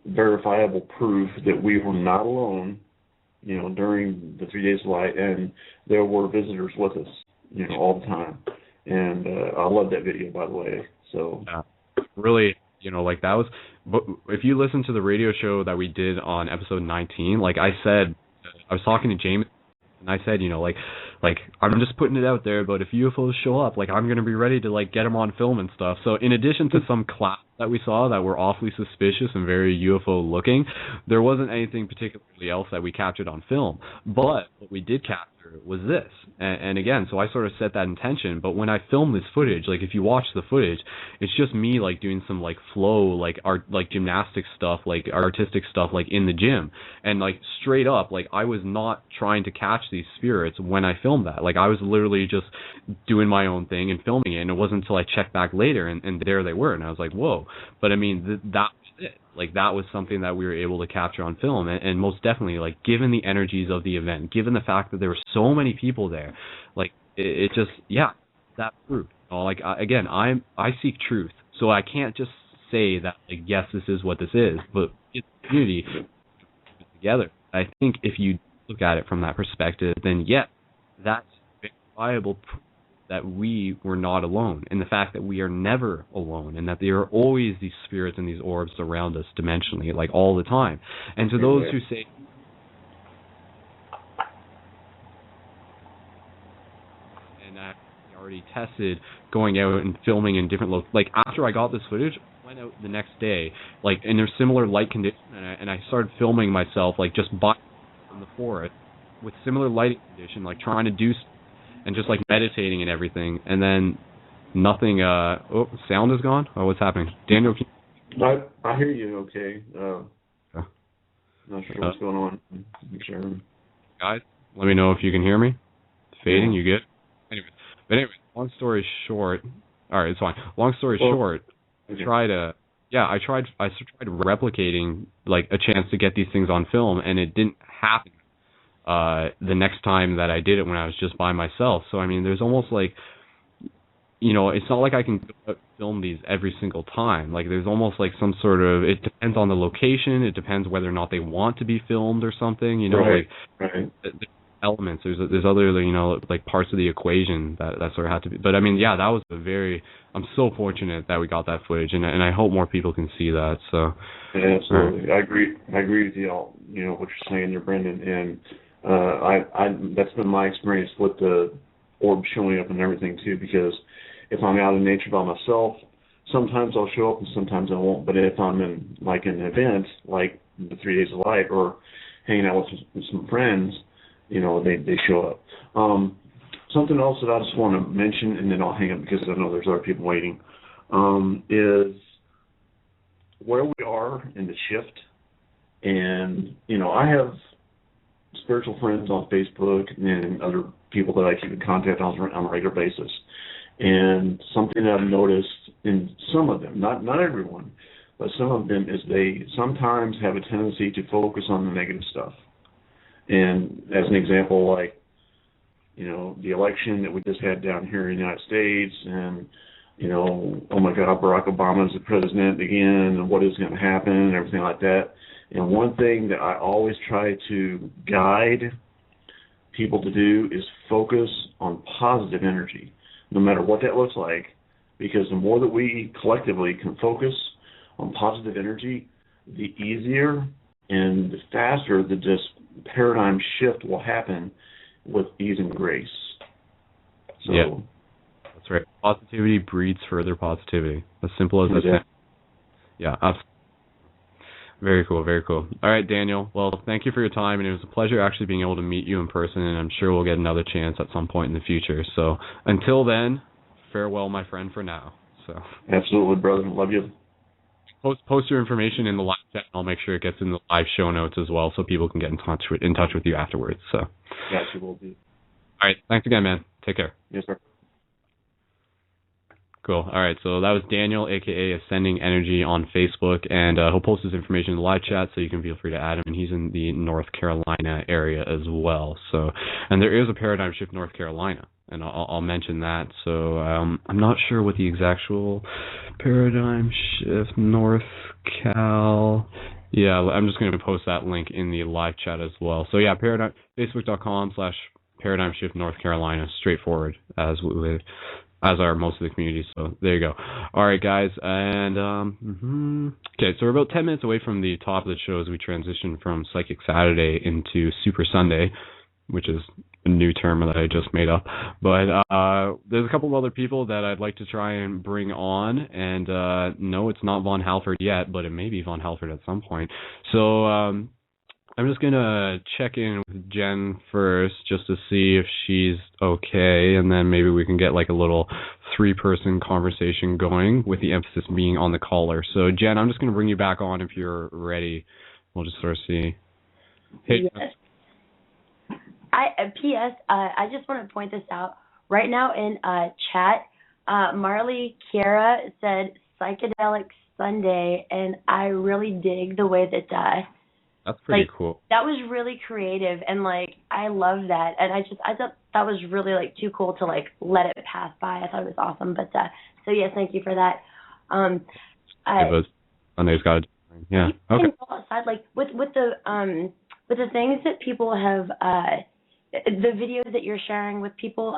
verifiable proof that we were not alone, during the 3 days of light, and there were visitors with us, all the time. And I love that video, by the way. So really, like that was. But if you listen to the radio show that we did on episode 19, like I said, I was talking to James, and I said, like I'm just putting it out there, but if UFOs show up, like I'm gonna be ready to like get them on film and stuff. So in addition to some clouds that we saw that were awfully suspicious and very UFO looking, there wasn't anything particularly else that we captured on film. But what we did capture was this, and again, so I sort of set that intention. But when I filmed this footage, like if you watch the footage, it's just me like doing some like flow, like art, like gymnastic stuff, like artistic stuff, like in the gym, and like straight up, like I was not trying to catch these spirits when I filmed that. Like I was literally just doing my own thing and filming it, and it wasn't until I checked back later and there they were, and I was like, whoa. But I mean, that was it. Like that was something that we were able to capture on film, and most definitely, like given the energies of the event, given the fact that there were so many people there, like it just, that proved. Like again, I seek truth, so I can't just say that like yes, this is what this is, but it's the community together. I think if you look at it from that perspective, then that's viable proof that we were not alone, and the fact that we are never alone, and that there are always these spirits and these orbs around us dimensionally, like all the time. And to those who say, and I already tested going out and filming in different like after I got this footage, I went out the next day, like in their similar light conditions, and I started filming myself, like just by in the forest with similar lighting condition, like trying to do and just like meditating and everything, and then nothing. Sound is gone. Oh, what's happening, Daniel? I hear you. Okay. Not sure what's going on. Sure. Guys, let me know if you can hear me. It's fading. You good? Anyway, long story short. All right, it's fine. Long story short, I tried replicating like a chance to get these things on film, and it didn't happen. The next time that I did it when I was just by myself. So, I mean, there's almost like, it's not like I can film these every single time. Like, there's almost like some sort of, it depends on the location, it depends whether or not they want to be filmed or something, right. There's elements, there's other, like parts of the equation that sort of have to be. But, I mean, that was I'm so fortunate that we got that footage, and I hope more people can see that, so. Yeah, absolutely. I agree with you all, what you're saying there, Brendan, and that's been my experience with the orb showing up and everything too, because if I'm out in nature by myself, sometimes I'll show up and sometimes I won't. But if I'm in like an event like the 3 days of light or hanging out with some friends, they show up. Something else that I just want to mention, and then I'll hang up because I know there's other people waiting, is where we are in the shift. And I have spiritual friends on Facebook and other people that I keep in contact on a regular basis. And something that I've noticed in some of them, not everyone, but some of them, is they sometimes have a tendency to focus on the negative stuff. And as an example, like, the election that we just had down here in the United States, and, oh my God, Barack Obama is the president again, and what is going to happen, and everything like that. And one thing that I always try to guide people to do is focus on positive energy, no matter what that looks like, because the more that we collectively can focus on positive energy, the easier and the faster this paradigm shift will happen with ease and grace. So, yeah, that's right. Positivity breeds further positivity. As simple as that. Yeah, absolutely. Very cool, very cool. All right, Daniel. Well, thank you for your time, and it was a pleasure actually being able to meet you in person, and I'm sure we'll get another chance at some point in the future. So until then, farewell, my friend, for now. So absolutely, brother. Love you. Post your information in the live chat. I'll make sure it gets in the live show notes as well, so people can get in touch with you afterwards. So. Gotcha, will do. All right. Thanks again, man. Take care. Yes, sir. Cool. All right. So that was Daniel, aka Ascending Energy, on Facebook, and he'll post his information in the live chat, so you can feel free to add him. And he's in the North Carolina area as well. So, and there is a Paradigm Shift North Carolina, and I'll mention that. So I'm not sure what the actual Paradigm Shift North Cal. Yeah, I'm just going to post that link in the live chat as well. So yeah, Facebook.com/Paradigm Shift North Carolina, straightforward as are most of the communities. So there you go. All right, guys. And okay, so we're about 10 minutes away from the top of the show as we transition from Psychic Saturday into Super Sunday, which is a new term that I just made up. But there's a couple of other people that I'd like to try and bring on. And no, it's not Von Halford yet, but it may be Von Halford at some point. So I'm just going to check in with Jen first just to see if she's okay, and then maybe we can get like a little 3-person conversation going with the emphasis being on the caller. So, Jen, I'm just going to bring you back on if you're ready. We'll just sort of see. Hey. Yes. P.S. I just want to point this out. Right now in chat, Marley Kiera said Psychedelic Sunday, and I really dig the way that that's pretty cool. That was really creative, and like I love that, and I thought that was really like too cool to like let it pass by. I thought it was awesome, but so yes, thank you for that. Sunday's got it. Yeah. Okay. You can go outside, like with the things that people have, the videos that you're sharing with people.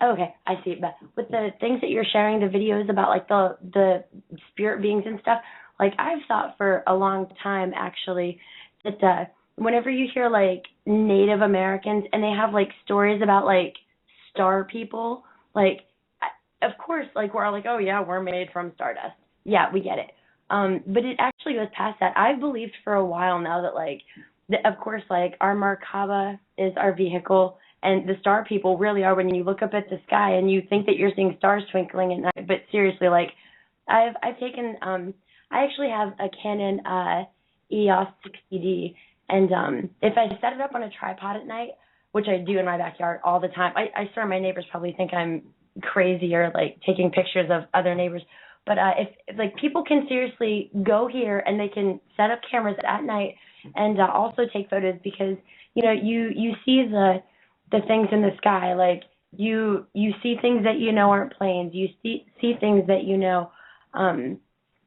Okay, I see it. But with the things that you're sharing, the videos about like the spirit beings and stuff. Like, I've thought for a long time, actually, that whenever you hear, like, Native Americans and they have, like, stories about, like, star people, like, of course, like, we're all like, oh, yeah, we're made from stardust. Yeah, we get it. But it actually goes past that. I've believed for a while now that, like, of course, like, our Merkaba is our vehicle, and the star people really are when you look up at the sky and you think that you're seeing stars twinkling at night. But seriously, like, I've taken... I actually have a Canon EOS 60D, and if I set it up on a tripod at night, which I do in my backyard all the time, I swear my neighbors probably think I'm crazy or like taking pictures of other neighbors. But if like people can seriously go here and they can set up cameras at night and also take photos, because you know you see the things in the sky, like you see things that you know aren't planes, you see things that you know.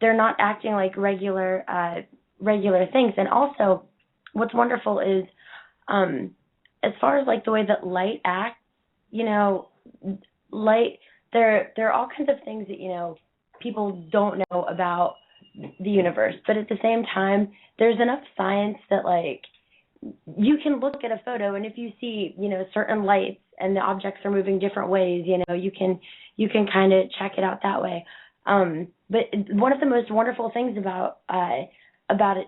They're not acting like regular things. And also, what's wonderful is, as far as like the way that light acts, you know, light. There are all kinds of things that, you know, people don't know about the universe. But at the same time, there's enough science that like you can look at a photo, and if you see, you know, certain lights and the objects are moving different ways, you know, you can kind of check it out that way. But one of the most wonderful things about it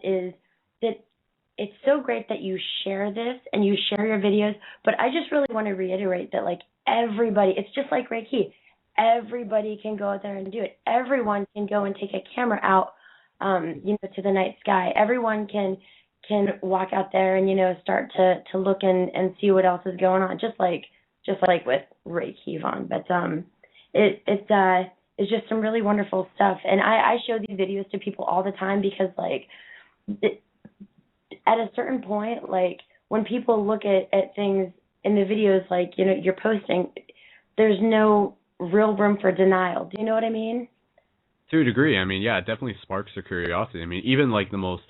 is that it's so great that you share this and you share your videos. But I just really want to reiterate that, like, everybody, it's just like Reiki. Everybody can go out there and do it. Everyone can go and take a camera out, you know, to the night sky. Everyone can walk out there and, you know, start to look and see what else is going on, just like with Reiki, Vaughn. But it's just some really wonderful stuff. And I show these videos to people all the time because, like, at a certain point, like, when people look at things in the videos, like, you know, you're posting, there's no real room for denial. Do you know what I mean? To a degree. I mean, yeah, it definitely sparks their curiosity. I mean, even, like, the most,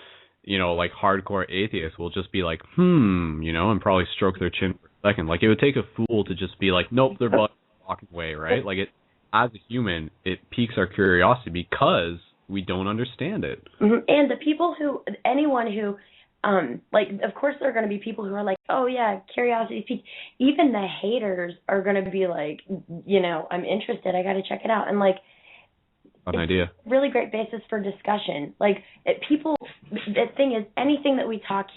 you know, like, hardcore atheists will just be like, you know, and probably stroke their chin for a second. Like, it would take a fool to just be like, nope, they're walking away, right? Like, it, as a human, it piques our curiosity because we don't understand it. Mm-hmm. And the people anyone who, like, of course there are going to be people who are like, oh yeah, curiosity piques. Even the haters are going to be like, you know, I'm interested, I got to check it out. And, like, an idea. Really great basis for discussion. Like, the thing is, anything that we talk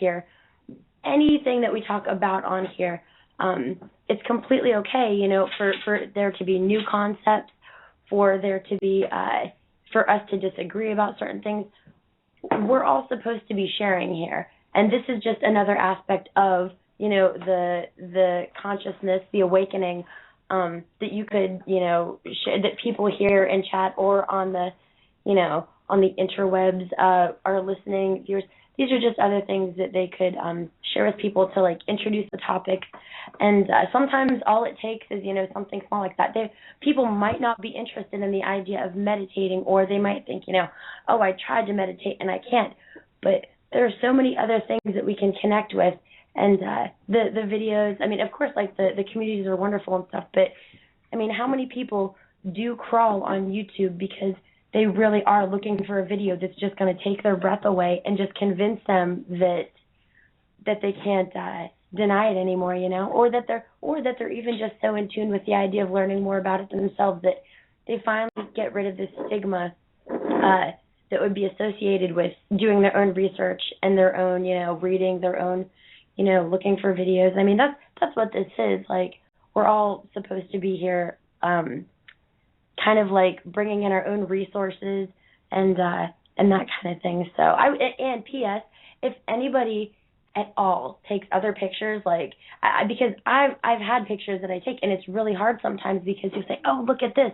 about on here, it's completely okay, you know, for there to be new concepts, for there to be, for us to disagree about certain things. We're all supposed to be sharing here. And this is just another aspect of, the consciousness, the awakening, that you could, that people hear in chat or on the, on the interwebs, are listening viewers. These are just other things that they could share with people to introduce the topic. And sometimes all it takes is, something small like that. People might not be interested in the idea of meditating, or they might think, oh, I tried to meditate and I can't. But there are so many other things that we can connect with. And the videos, of course, the communities are wonderful and stuff, but, how many people do crawl on YouTube because they really are looking for a video that's just going to take their breath away and just convince them that they can't deny it anymore, or that they're even just so in tune with the idea of learning more about it themselves that they finally get rid of this stigma that would be associated with doing their own research and their own, reading their own, looking for videos. That's what this is. We're all supposed to be here, kind of bringing in our own resources and that kind of thing. So and P.S. if anybody at all takes other pictures, because I've had pictures that I take, and it's really hard sometimes because you say, oh, look at this,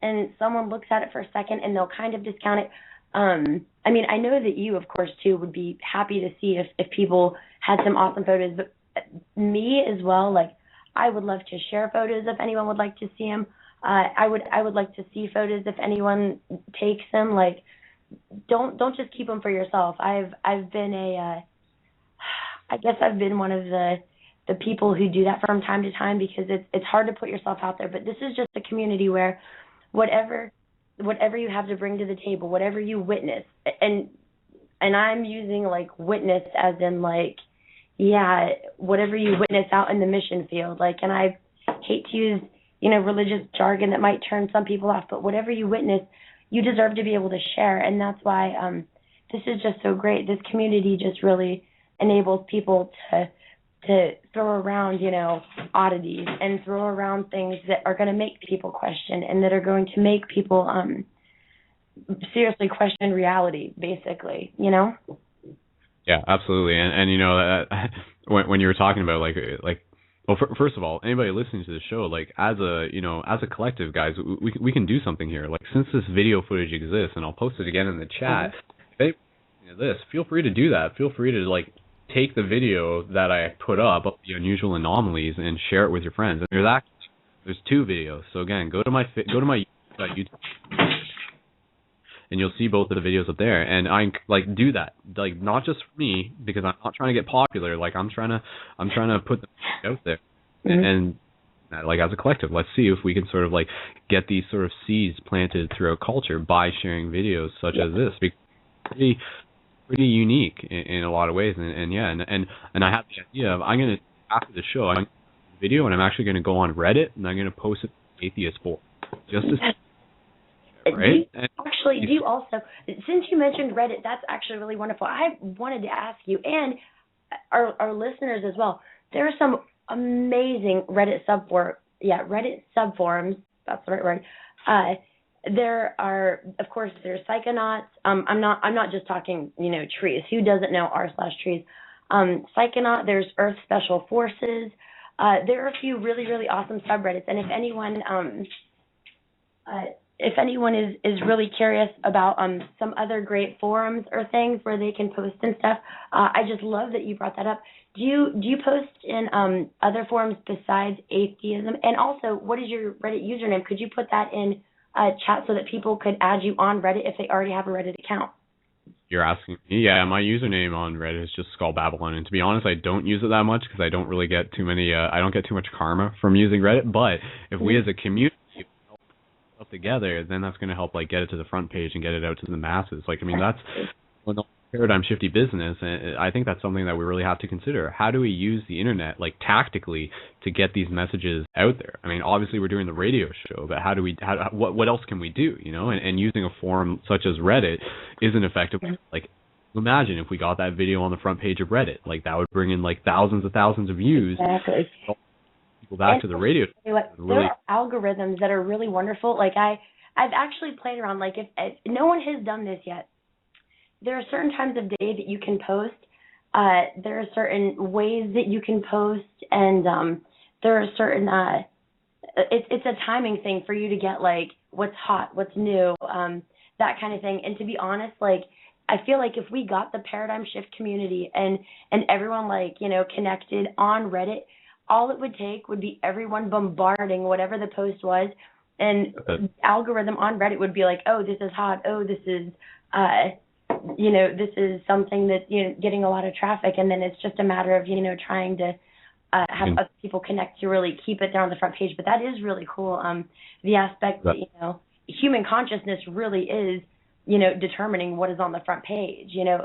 and someone looks at it for a second and they'll kind of discount it. I know that you, of course, too, would be happy to see if people had some awesome photos, but me as well, I would love to share photos if anyone would like to see them. I would like to see photos if anyone takes them. Don't just keep them for yourself. I've been I guess I've been one of the people who do that from time to time because it's hard to put yourself out there. But this is just a community where whatever you have to bring to the table, whatever you witness, and I'm using witness as in whatever you witness out in the mission field. And I hate to use religious jargon that might turn some people off, but whatever you witness, you deserve to be able to share. And that's why this is just so great. This community just really enables people to throw around, oddities and throw around things that are going to make people question and that are going to make people seriously question reality, basically, Yeah, absolutely. And when you were talking about well, first of all, anybody listening to the show, as a collective, guys, we can do something here. Since this video footage exists, and I'll post it again in the chat. If this, feel free to do that. Feel free to take the video that I put up of the unusual anomalies and share it with your friends. And there's two videos. So again, go to my YouTube, and you'll see both of the videos up there. And I do that, not just for me, because I'm not trying to get popular. I'm trying to put them out there, and as a collective, let's see if we can sort of get these sort of seeds planted throughout culture by sharing videos such as this. Because it's pretty unique in a lot of ways, and I have the idea of I'm gonna, after the show, I'm gonna do a video, and I'm actually gonna go on Reddit and I'm gonna post it to Atheist Forum just to. Right? Do you also, since you mentioned Reddit, that's actually really wonderful. I wanted to ask you, and our listeners as well, there are some amazing Reddit subforums, that's the right word. There are, of course, there's Psychonauts. I'm not just talking, trees. Who doesn't know r/trees? Psychonaut, there's Earth Special Forces. There are a few really, really awesome subreddits, and if anyone is really curious about some other great forums or things where they can post and stuff, I just love that you brought that up. Do you post in other forums besides atheism? And also, what is your Reddit username? Could you put that in chat so that people could add you on Reddit if they already have a Reddit account? You're asking me? Yeah, my username on Reddit is just Skull Babylon, and to be honest, I don't use it that much because I don't really get too many. I don't get too much karma from using Reddit. But if we as a community up together, then that's going to help get it to the front page and get it out to the masses. That's paradigm shifty business, and I think that's something that we really have to consider. How do we use the internet tactically to get these messages out there? Obviously we're doing the radio show, but what else can we do? And using a forum such as Reddit isn't effective. Imagine if we got that video on the front page of Reddit, that would bring in thousands of views. Exactly. People back to the radio. There are algorithms that are really wonderful. I've actually played around. Like, if no one has done this yet, there are certain times of day that you can post. There are certain ways that you can post, and there are certain. It's a timing thing for you to get like what's hot, what's new, that kind of thing. And to be honest, like, I feel like if we got the Paradigm Shift community and everyone, like, you know, connected on Reddit, all it would take would be everyone bombarding whatever the post was, and the algorithm on Reddit would be like, oh, this is hot, oh, this is you know, this is something that, you know, getting a lot of traffic, and then it's just a matter of, you know, trying to have other people connect to really keep it there on the front page. But that is really cool. The aspect that, you know, human consciousness really is, you know, determining what is on the front page. You know,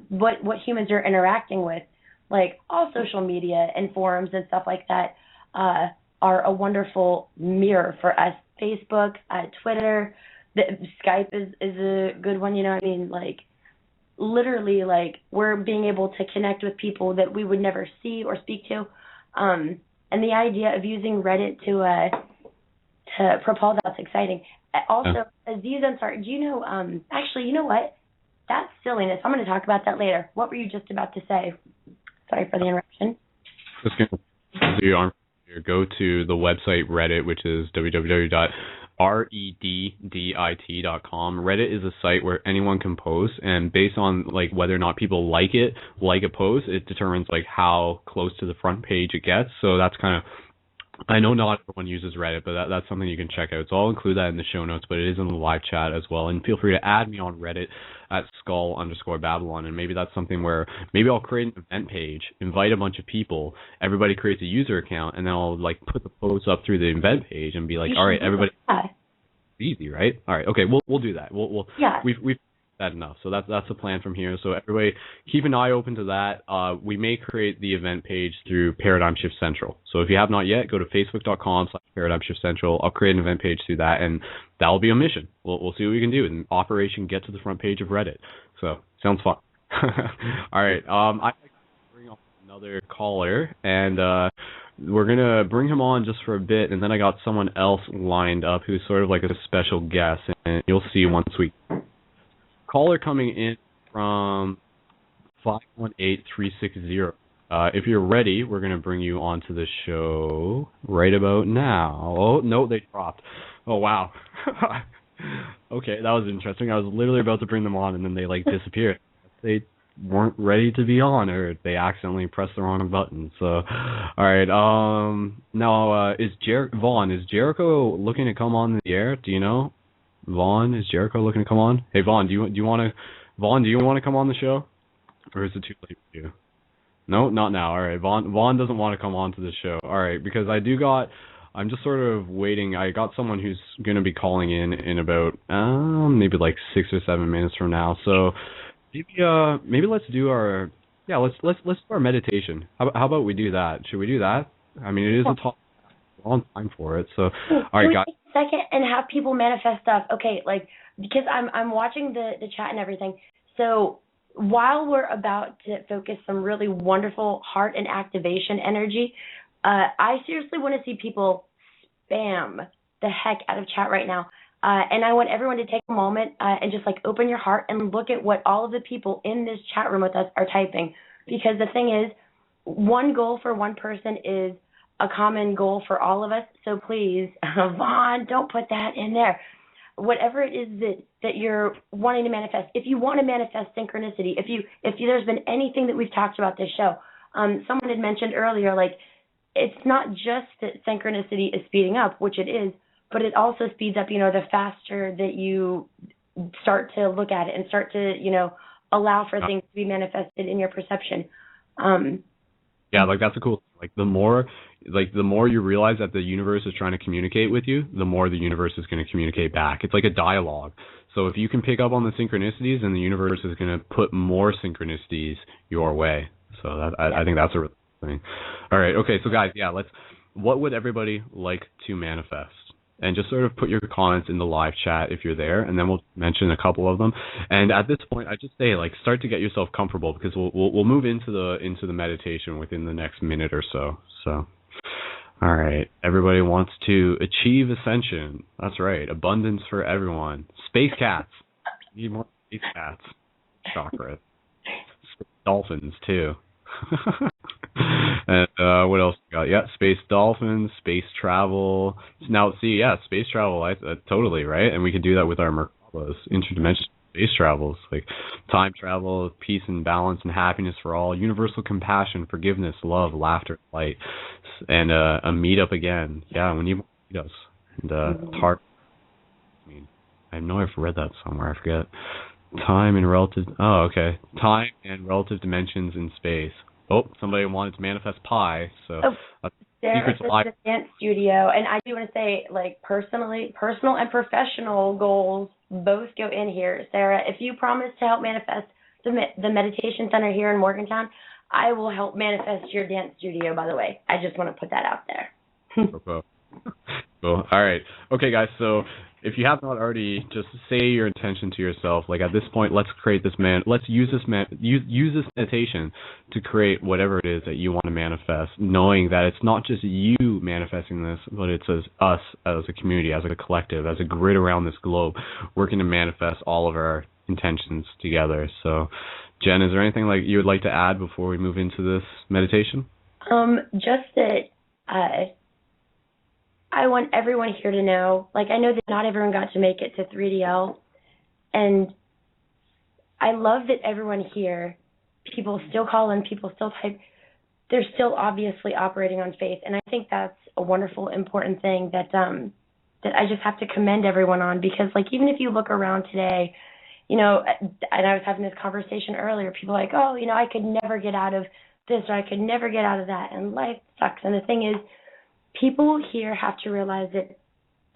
what humans are interacting with, like all social media and forums and stuff like that, are a wonderful mirror for us. Facebook, Twitter, Skype is a good one. You know, I mean, like, literally, like, we're being able to connect with people that we would never see or speak to. And the idea of using Reddit to propel that's exciting. Also, Aziz Ansar, do you know, actually, you know what? That's silliness. I'm going to talk about that later. What were you just about to say? Sorry for the interruption. Just going to go to the website Reddit, which is www.reddit.com. Reddit is a site where anyone can post, and based on like whether or not people like a post, it determines like how close to the front page it gets. So that's kind of, I know not everyone uses Reddit, but that's something you can check out. So I'll include that in the show notes, but it is in the live chat as well. And feel free to add me on Reddit at skull_Babylon. And maybe that's something where maybe I'll create an event page, invite a bunch of people, everybody creates a user account, and then I'll like put the posts up through the event page and be like, all right, everybody. Easy, right? All right, okay, we'll do that. We've that enough. So that's the plan from here. So everybody keep an eye open to that. We may create the event page through Paradigm Shift Central. So if you have not yet, go to facebook.com/Paradigm Shift Central. I'll create an event page through that, and that'll be a mission. We'll see what we can do. And Operation Get to the Front Page of Reddit. So sounds fun. All right. I'd like to bring on another caller, and we're going to bring him on just for a bit, and then I got someone else lined up who's sort of like a special guest, and you'll see once we... Caller coming in from 518360. If you're ready, we're going to bring you onto the show right about now. Oh, no, they dropped. Oh, wow. Okay, that was interesting. I was literally about to bring them on, and then they, like, disappeared. They weren't ready to be on, or they accidentally pressed the wrong button. So, all right. Now, Vaughn, is Jericho looking to come on the air? Do you know? Vaughn, is Jericho looking to come on? Hey, Vaughn, do you want to come on the show, or is it too late for you? No, not now. All right, Vaughn doesn't want to come on to the show. All right, because I'm just sort of waiting. I got someone who's going to be calling in about maybe like 6 or 7 minutes from now. So maybe let's do our let's do our meditation. How about we do that? Should we do that? I mean, it is a long time for it. So all right, guys. Second, and have people manifest stuff. Okay, like, because I'm watching the chat and everything. So while we're about to focus some really wonderful heart and activation energy, I seriously want to see people spam the heck out of chat right now. And I want everyone to take a moment and just like open your heart and look at what all of the people in this chat room with us are typing. Because the thing is, one goal for one person is a common goal for all of us. So please, Vaughn, don't put that in there. Whatever it is that you're wanting to manifest, if you want to manifest synchronicity, if there's been anything that we've talked about this show, someone had mentioned earlier, like, it's not just that synchronicity is speeding up, which it is, but it also speeds up, the faster that you start to look at it and start to, allow for things to be manifested in your perception. Yeah, like, that's a cool, like, the more you realize that the universe is trying to communicate with you, the more the universe is going to communicate back. It's like a dialogue. So if you can pick up on the synchronicities, then the universe is going to put more synchronicities your way. So I think that's a real thing. All right, okay, so guys, what would everybody like to manifest? And just sort of put your comments in the live chat if you're there, and then we'll mention a couple of them. And at this point, I just say, like, start to get yourself comfortable, because we'll move into the meditation within the next minute or so. So, All right. Everybody wants to achieve ascension. That's right. Abundance for everyone. Space cats. Need more space cats. Chakra. Space dolphins, too. And what else we got? Yeah, space dolphins, space travel. Now, see, yeah, space travel, totally, right? And we could do that with our Merkabas, interdimensional space travels, like time travel, peace and balance and happiness for all, universal compassion, forgiveness, love, laughter, light, and a meetup again. Yeah, we need more meetups. And heart. I mean, I know I've read that somewhere. I forget. Time and relative. Oh, okay. Time and relative dimensions in space. Oh, somebody wanted to manifest pi. So. There's the dance studio, and I do want to say, like, personal and professional goals both go in here. Sarah, if you promise to help manifest the meditation center here in Morgantown, I will help manifest your dance studio, by the way. I just want to put that out there. Cool. All right. Okay, guys, so if you have not already, just say your intention to yourself. Like, at this point, let's create this let's use this meditation to create whatever it is that you want to manifest, knowing that it's not just you manifesting this, but it's us as a community, as a collective, as a grid around this globe, working to manifest all of our intentions together. So, Jen, is there anything like you would like to add before we move into this meditation? Just that I want everyone here to know, like, I know that not everyone got to make it to 3DL, and I love that everyone here, people still call in, people still type, they're still obviously operating on faith, and I think that's a wonderful, important thing that I just have to commend everyone on, because, like, even if you look around today, you know, and I was having this conversation earlier, people are like, oh, you know, I could never get out of this, or I could never get out of that, and life sucks, and the thing is, people here have to realize that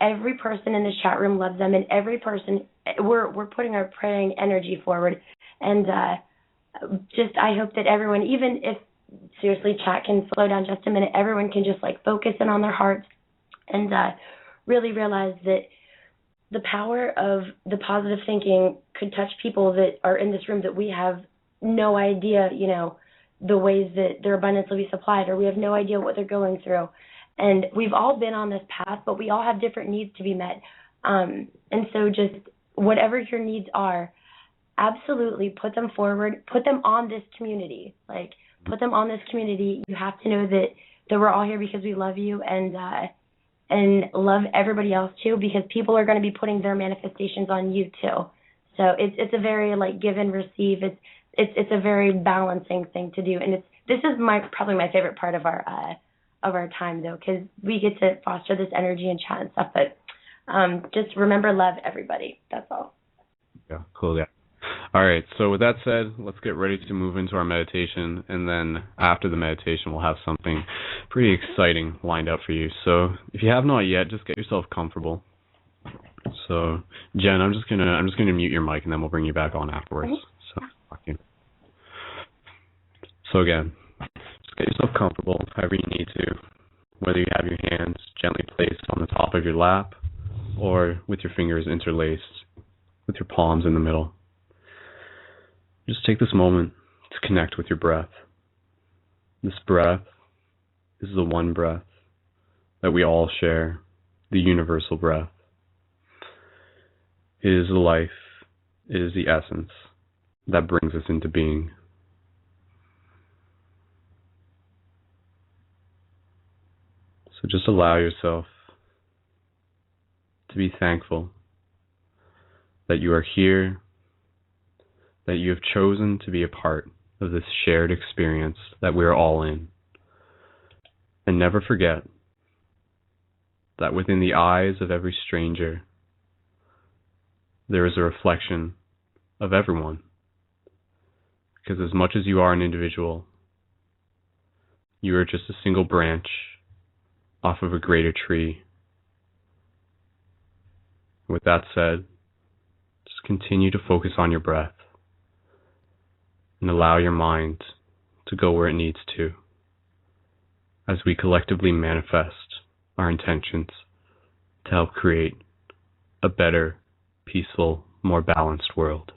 every person in this chat room loves them, and every person, we're putting our praying energy forward. And just, I hope that everyone, even if, seriously, chat can slow down just a minute, everyone can just, like, focus in on their hearts and really realize that the power of the positive thinking could touch people that are in this room that we have no idea, you know, the ways that their abundance will be supplied, or we have no idea what they're going through. And we've all been on this path, but we all have different needs to be met. And so just whatever your needs are, absolutely put them forward, put them on this community. Like, put them on this community. You have to know that we're all here because we love you and love everybody else too, because people are going to be putting their manifestations on you too. So it's a very, like, give and receive. It's a very balancing thing to do. And this is probably my favorite part of our time, though, because we get to foster this energy and chat and stuff. But just remember, love everybody. That's all. Yeah, cool. Yeah. All right. So with that said, let's get ready to move into our meditation, and then after the meditation, we'll have something pretty exciting lined up for you. So if you have not yet, just get yourself comfortable. So Jen, I'm just gonna mute your mic, and then we'll bring you back on afterwards. So fuck you. So again, just get yourself comfortable, however you need to, whether you have your hands gently placed on the top of your lap or with your fingers interlaced with your palms in the middle. Just take this moment to connect with your breath. This breath is the one breath that we all share, the universal breath. It is the life, it is the essence that brings us into being. So just allow yourself to be thankful that you are here, that you have chosen to be a part of this shared experience that we are all in. And never forget that within the eyes of every stranger, there is a reflection of everyone. Because as much as you are an individual, you are just a single branch off of a greater tree. With that said, just continue to focus on your breath and allow your mind to go where it needs to as we collectively manifest our intentions to help create a better, peaceful, more balanced world.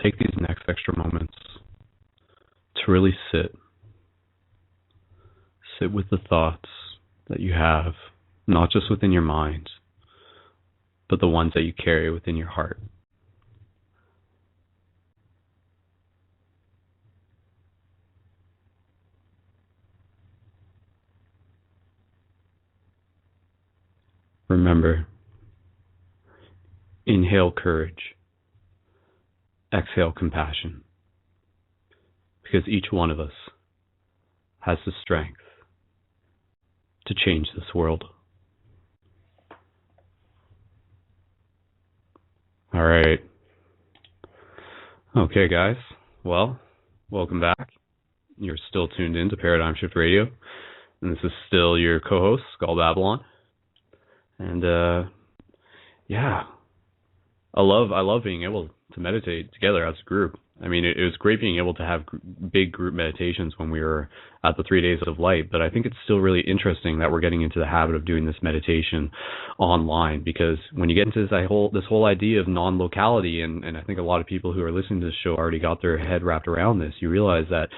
take these next extra moments to really sit with the thoughts that you have, not just within your mind, but the ones that you carry within your heart. Remember, inhale courage, exhale compassion, because each one of us has the strength to change this world. All right. Okay, guys. Well, welcome back. You're still tuned in to Paradigm Shift Radio, and this is still your co-host, Skull Babylon. And yeah, I love being able to meditate together as a group. I mean, it was great being able to have big group meditations when we were at the 3 days of light, but I think it's still really interesting that we're getting into the habit of doing this meditation online, because when you get into this whole idea of non-locality, and I think a lot of people who are listening to this show already got their head wrapped around this, you realize that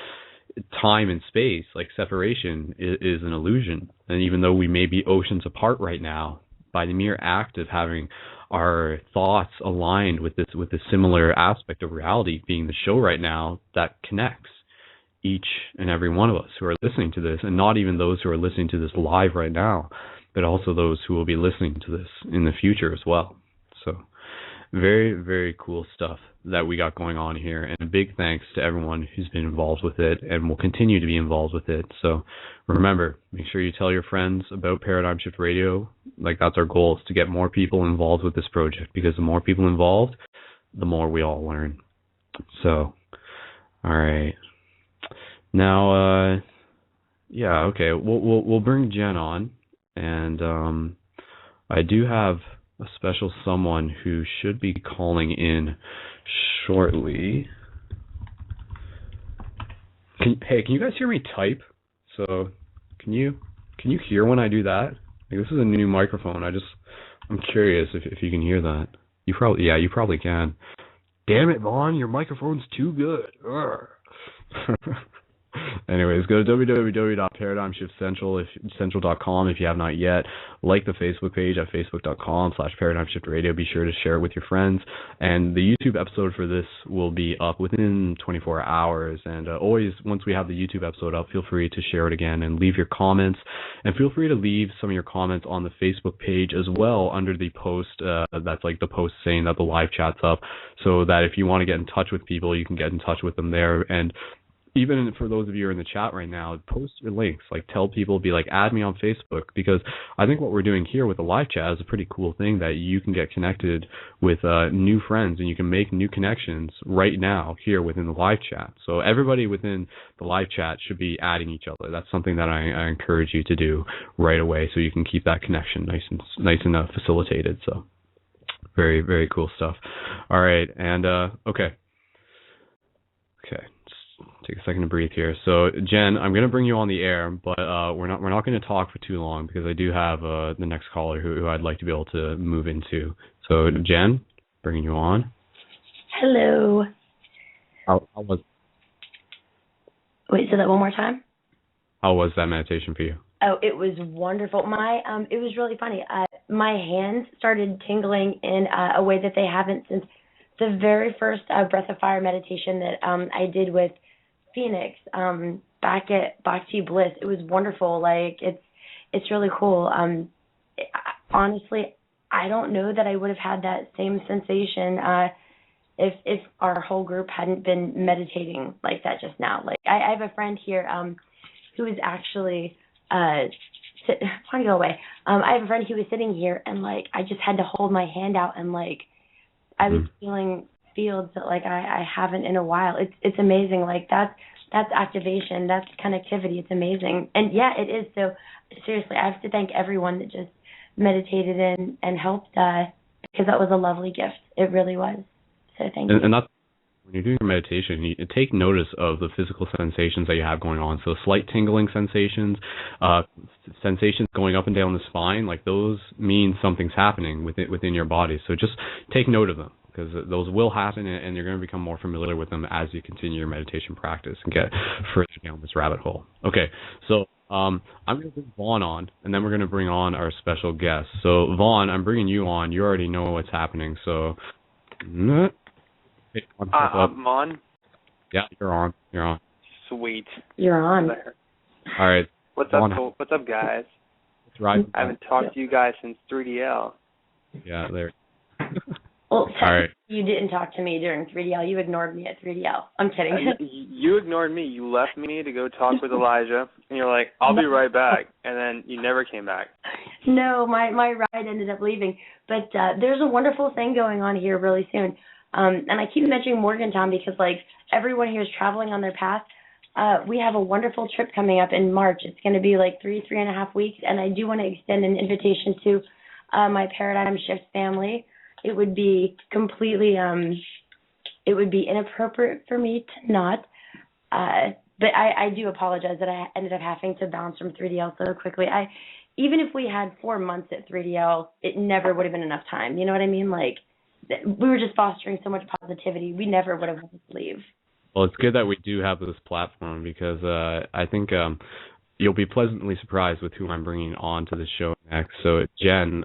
time and space, like separation, is an illusion. And even though we may be oceans apart right now, by the mere act of having our thoughts aligned with this similar aspect of reality being the show right now, that connects each and every one of us who are listening to this, and not even those who are listening to this live right now, but also those who will be listening to this in the future as well. So very, very cool stuff that we got going on here, and a big thanks to everyone who's been involved with it and will continue to be involved with it. So remember, make sure you tell your friends about Paradigm Shift Radio. Like, that's our goal, is to get more people involved with this project, because the more people involved, the more we all learn. So, all right. Now, yeah, okay, we'll bring Jen on, and I do have a special someone who should be calling in shortly. Can you guys hear me type? So can you hear when I do that? Like, this is a new microphone. I'm curious if you can hear that. You probably can. Damn it, Vaughn, your microphone's too good. Anyways, go to www.paradigmshiftcentral.com if you have not yet. Like the Facebook page at facebook.com/paradigmshiftradio. Be sure to share it with your friends. And the YouTube episode for this will be up within 24 hours. And always, once we have the YouTube episode up, feel free to share it again and leave your comments. And feel free to leave some of your comments on the Facebook page as well under the post. That's like the post saying that the live chat's up, so that if you want to get in touch with people, you can get in touch with them there. And even for those of you who are in the chat right now, post your links. Like, tell people, be like, add me on Facebook, because I think what we're doing here with the live chat is a pretty cool thing, that you can get connected with new friends, and you can make new connections right now here within the live chat. So everybody within the live chat should be adding each other. That's something that I encourage you to do right away, so you can keep that connection nice and facilitated. So very, very cool stuff. All right, and okay. Take a second to breathe here. So, Jen, I'm going to bring you on the air, but we're not going to talk for too long, because I do have the next caller who I'd like to be able to move into. So, Jen, bringing you on. Hello. How was? Wait, say that one more time. How was that meditation for you? Oh, it was wonderful. It was really funny. My hands started tingling in a way that they haven't since the very first Breath of Fire meditation that I did with Phoenix back at Bhakti Bliss. It was wonderful. Like, it's really cool. Honestly, I don't know that I would have had that same sensation if our whole group hadn't been meditating like that just now. Like, I have a friend here who is actually I have a friend who was sitting here, and like, I just had to hold my hand out, and like, I was feeling fields that like I haven't in a while. It's amazing. Like, that's activation, that's connectivity. It's amazing. And yeah, it is. So seriously, I have to thank everyone that just meditated and helped, because that was a lovely gift. It really was. So thank you. And that's, when you're doing your meditation, you take notice of the physical sensations that you have going on. So slight tingling sensations, sensations going up and down the spine, like, those mean something's happening within your body. So just take note of them. because those will happen, and you're going to become more familiar with them as you continue your meditation practice and get further down this rabbit hole. Okay, so I'm going to bring Vaughn on, and then we're going to bring on our special guest. So Vaughn, I'm bringing you on. You already know what's happening, so... I'm on. Yeah, you're on. You're on. Sweet. You're on. All right. What's up, What's up, guys? Right. I haven't talked to you guys since 3DL. Yeah, there. Well, all right. You didn't talk to me during 3DL. You ignored me at 3DL. I'm kidding. You ignored me. You left me to go talk with Elijah, and you're like, I'll be right back. And then you never came back. No, my ride ended up leaving. But there's a wonderful thing going on here really soon. And I keep mentioning Morgantown because, like, everyone here is traveling on their path. We have a wonderful trip coming up in March. It's going to be like 3.5 weeks, and I do want to extend an invitation to my Paradigm Shift family. It would be completely, it would be inappropriate for me to not, but I do apologize that I ended up having to bounce from 3DL so quickly. Even if we had 4 months at 3DL, it never would have been enough time. You know what I mean? Like, we were just fostering so much positivity. We never would have had to leave. Well, it's good that we do have this platform because I think you'll be pleasantly surprised with who I'm bringing on to the show next. So, Jen,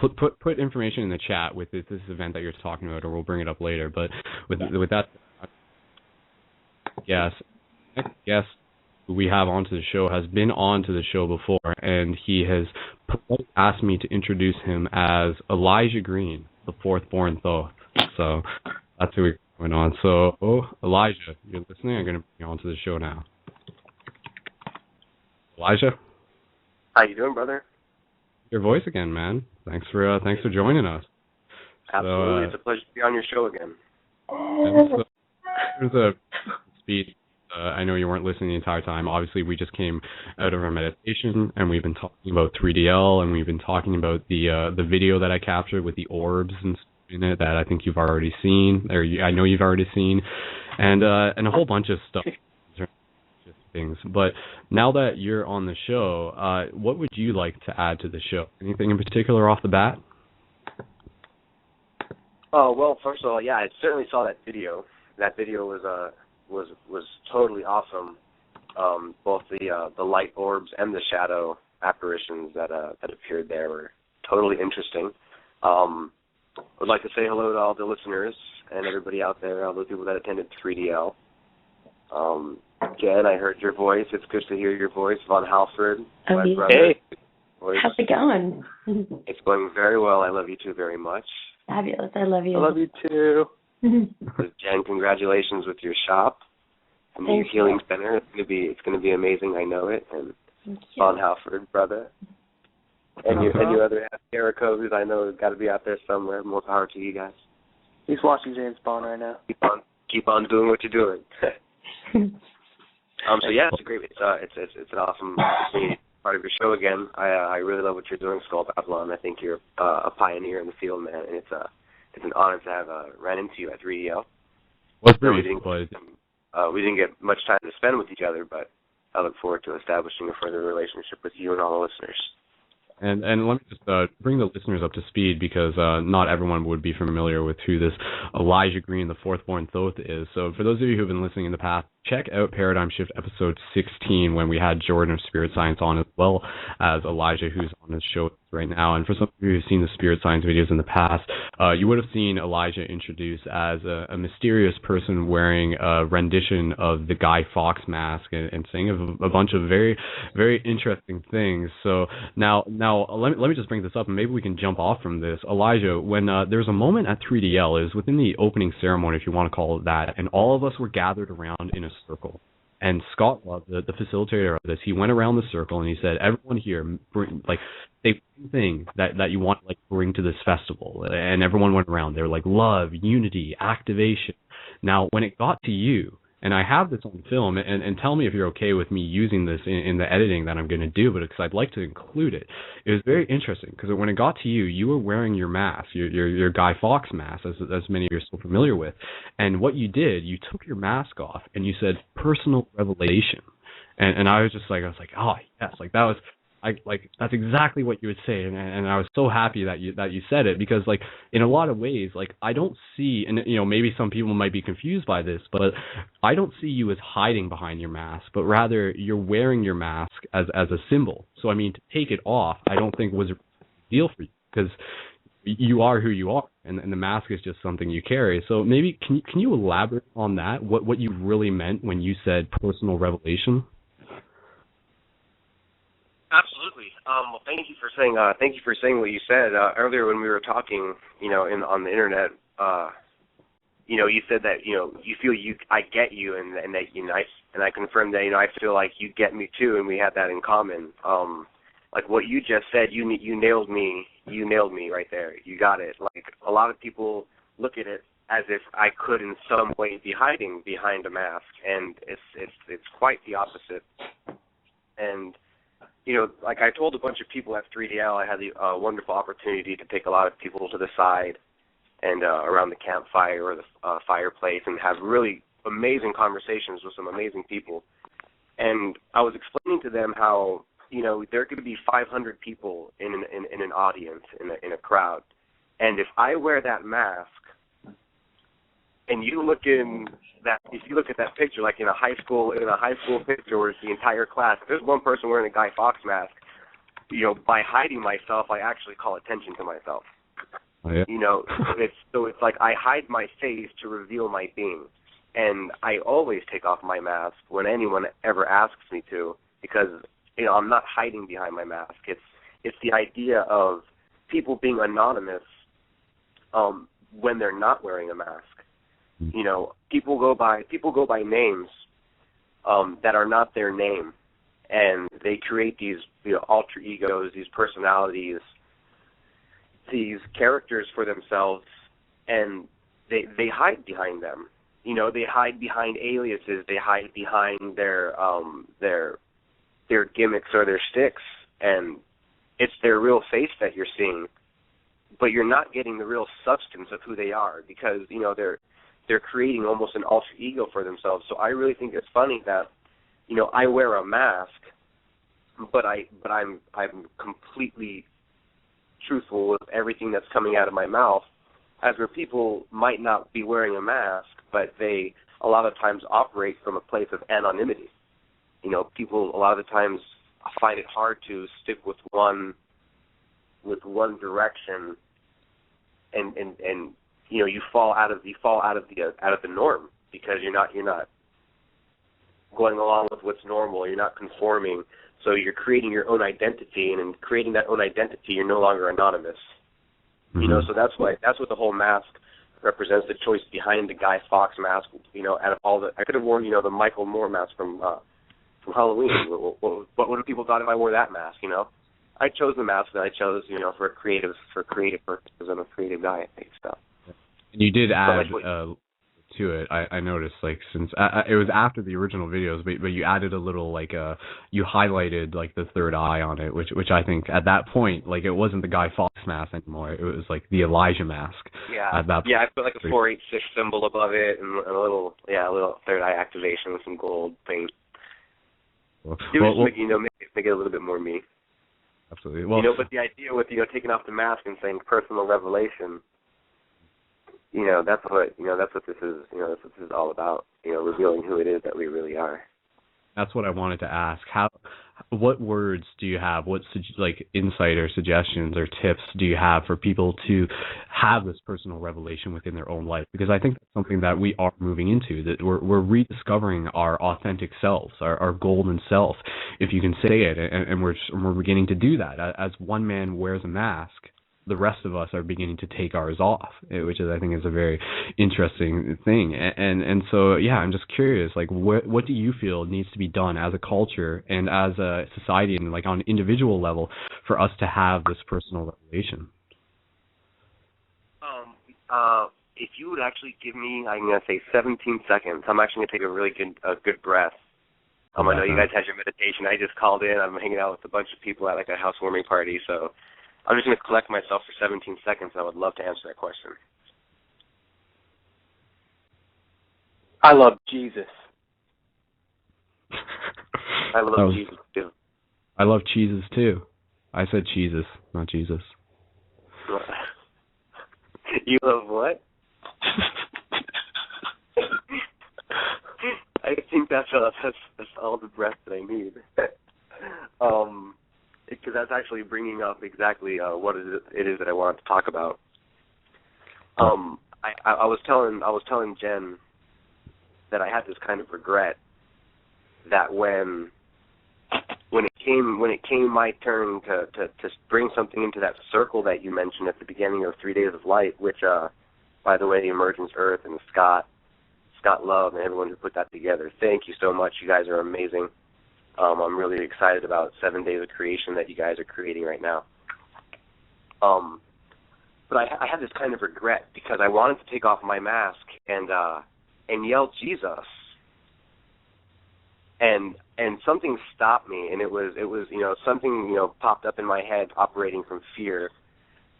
put information in the chat with this event that you're talking about, or we'll bring it up later. But with that, yes, next guest who we have onto the show has been on to the show before, and he has asked me to introduce him as Elijah Green, the fourth born Thoth. So that's who we're going on. So, Elijah, you're listening? I'm going to bring you onto the show now. Elijah? How you doing, brother? Your voice again, man. Thanks for joining us. Absolutely. It's a pleasure to be on your show again. So, here's a speed. I know you weren't listening the entire time. Obviously, we just came out of our meditation, and we've been talking about 3DL, and we've been talking about the video that I captured with the orbs and stuff in it that I think you've already seen, or I know you've already seen, and a whole bunch of stuff. Things. But now that you're on the show, what would you like to add to the show? Anything in particular off the bat? Oh, well, first of all, yeah, I certainly saw that video. That video was totally awesome. Both the light orbs and the shadow apparitions that appeared there were totally interesting. I would like to say hello to all the listeners and everybody out there, all those people that attended 3DL. Jen, I heard your voice. It's good to hear your voice, Von Halford. My brother. Hey. How's it going? It's going very well. I love you two very much. Fabulous. I love you. I love you too. Jen, congratulations with your shop and your healing center. It's gonna be amazing. I know it. And Von Halford, brother, and your other half, Jericho, who I know has got to be out there somewhere. More power to you guys. He's watching James Bond right now. Keep on doing what you're doing. So yeah, it's an awesome to be part of your show again. I really love what you're doing, Skull Babylon. I think you're a pioneer in the field, man, and it's an honor to have ran into you at 3DL. Well, we didn't get much time to spend with each other, but I look forward to establishing a further relationship with you and all the listeners. And let me just bring the listeners up to speed because not everyone would be familiar with who this Elijah Green, the fourth born Thoth, is. So for those of you who have been listening in the past, check out Paradigm Shift episode 16 when we had Jordan of Spirit Science on, as well as Elijah, who's on the show right now. And for some of you who've seen the Spirit Science videos in the past, you would have seen Elijah introduced as a mysterious person wearing a rendition of the Guy Fawkes mask and saying a bunch of very, very interesting things. So now let me just bring this up, and maybe we can jump off from this. Elijah, when there's a moment at 3DL, it was within the opening ceremony, if you want to call it that, and all of us were gathered around in a circle. And Scott Love, the facilitator of this, he went around the circle and he said, everyone here, say one thing that you want to bring to this festival. And everyone went around. They were like love, unity, activation. Now, when it got to you, and I have this on film, and tell me if you're okay with me using this in the editing that I'm going to do, but because I'd like to include it. It was very interesting because when it got to you, you were wearing your mask, your Guy Fawkes mask, as many of you are so familiar with. And what you did, you took your mask off and you said personal revelation. And I was like, oh yes, that that's exactly what you would say, and I was so happy that you said it, because like in a lot of ways, like I don't see, and maybe some people might be confused by this, but I don't see you as hiding behind your mask, but rather you're wearing your mask as a symbol. So I mean, to take it off, I don't think was a deal for you, because you are who you are, and the mask is just something you carry. So maybe can you elaborate on that? What you really meant when you said personal revelation? Absolutely. Well, thank you for saying what you said earlier when we were talking. On the internet. You said that you feel I get you, and that I confirmed that I feel like you get me too, and we had that in common. Like what you just said, you nailed me. You nailed me right there. You got it. Like a lot of people look at it as if I could in some way be hiding behind a mask, and it's quite the opposite. And like I told a bunch of people at 3DL, I had the wonderful opportunity to take a lot of people to the side and around the campfire or the fireplace and have really amazing conversations with some amazing people. And I was explaining to them how there could be 500 people in an audience, in a crowd, and if I wear that mask, and if you look at that picture, like in a high school picture where it's the entire class, if there's one person wearing a Guy Fawkes mask, by hiding myself, I actually call attention to myself. Oh, yeah. It's like I hide my face to reveal my being, and I always take off my mask when anyone ever asks me to, because I'm not hiding behind my mask. It's the idea of people being anonymous when they're not wearing a mask. People go by names that are not their name, and they create these alter egos, these personalities, these characters for themselves, and they hide behind them. They hide behind aliases. They hide behind their gimmicks or their sticks, and it's their real face that you're seeing, but you're not getting the real substance of who they are, because they're creating almost an alter ego for themselves. So I really think it's funny that I wear a mask, but I'm completely truthful with everything that's coming out of my mouth, as where people might not be wearing a mask, but they a lot of times operate from a place of anonymity. People a lot of the times find it hard to stick with one direction, and you fall out of the norm, because you're not going along with what's normal. You're not conforming, so you're creating your own identity, and in creating that own identity, you're no longer anonymous. Mm-hmm. So that's what the whole mask represents, the choice behind the Guy Fawkes mask. Out of all I could have worn the Michael Moore mask from Halloween. What would people thought if I wore that mask? I chose the mask that I chose, for creative purposes. I'm a creative guy, I think, so. And you did add to it. I noticed, like, since it was after the original videos, but you added a little, like, you highlighted like the third eye on it, which I think at that point, like, it wasn't the Guy Fawkes mask anymore. It was like the Elijah mask. Yeah. At that point. I put like a 486 symbol above it, and a little third eye activation with some gold paint. Make it a little bit more me. Absolutely. Well, but the idea with taking off the mask and saying personal revelation, that's what this is. That's what this is all about. Revealing who it is that we really are. That's what I wanted to ask. What words do you have? What insight or suggestions or tips do you have for people to have this personal revelation within their own life? Because I think that's something that we are moving into, that we're rediscovering our authentic selves, our golden self, if you can say it, and we're beginning to do that. As one man wears a mask, the rest of us are beginning to take ours off, which I think is a very interesting thing. And so, yeah, I'm just curious, like, what do you feel needs to be done as a culture and as a society and, like, on an individual level for us to have this personal revelation? If you would actually give me, I'm going to say 17 seconds, I'm actually going to take a really good breath. I know you guys had your meditation. I just called in. I'm hanging out with a bunch of people at, like, a housewarming party, so I'm just going to collect myself for 17 seconds, and I would love to answer that question. I love Jesus. I love Jesus, too. I love cheeses too. I said cheeses, not Jesus. You love what? I think that's all the breath that I need. Because that's actually bringing up exactly what it is that I wanted to talk about. I was telling Jen that I had this kind of regret that when it came my turn to bring something into that circle that you mentioned at the beginning of 3 Days of Light, which by the way, Emergence Earth and Scott Love and everyone who put that together, thank you so much. You guys are amazing. I'm really excited about 7 Days of Creation that you guys are creating right now. But I had this kind of regret because I wanted to take off my mask and yell Jesus, and something stopped me, and it was something popped up in my head operating from fear,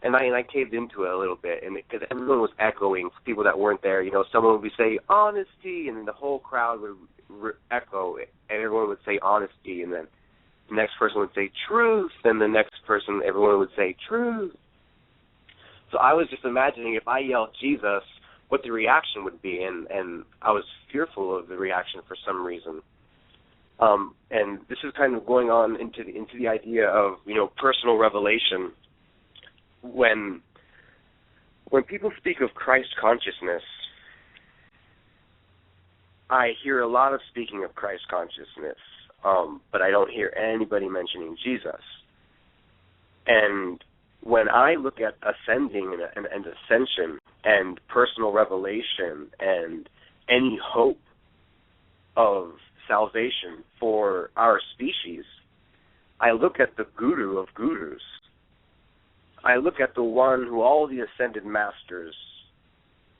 and I caved into it a little bit, and because everyone was echoing, people that weren't there, someone would say honesty, and then the whole crowd would echo, and everyone would say honesty, and then the next person would say truth, and the next person, everyone would say truth. So I was just imagining if I yelled Jesus, what the reaction would be, and I was fearful of the reaction for some reason. And this is kind of going on into the idea of personal revelation. When people speak of Christ consciousness, I hear a lot of speaking of Christ consciousness, but I don't hear anybody mentioning Jesus. And when I look at ascending and ascension and personal revelation and any hope of salvation for our species, I look at the guru of gurus. I look at the one who all the ascended masters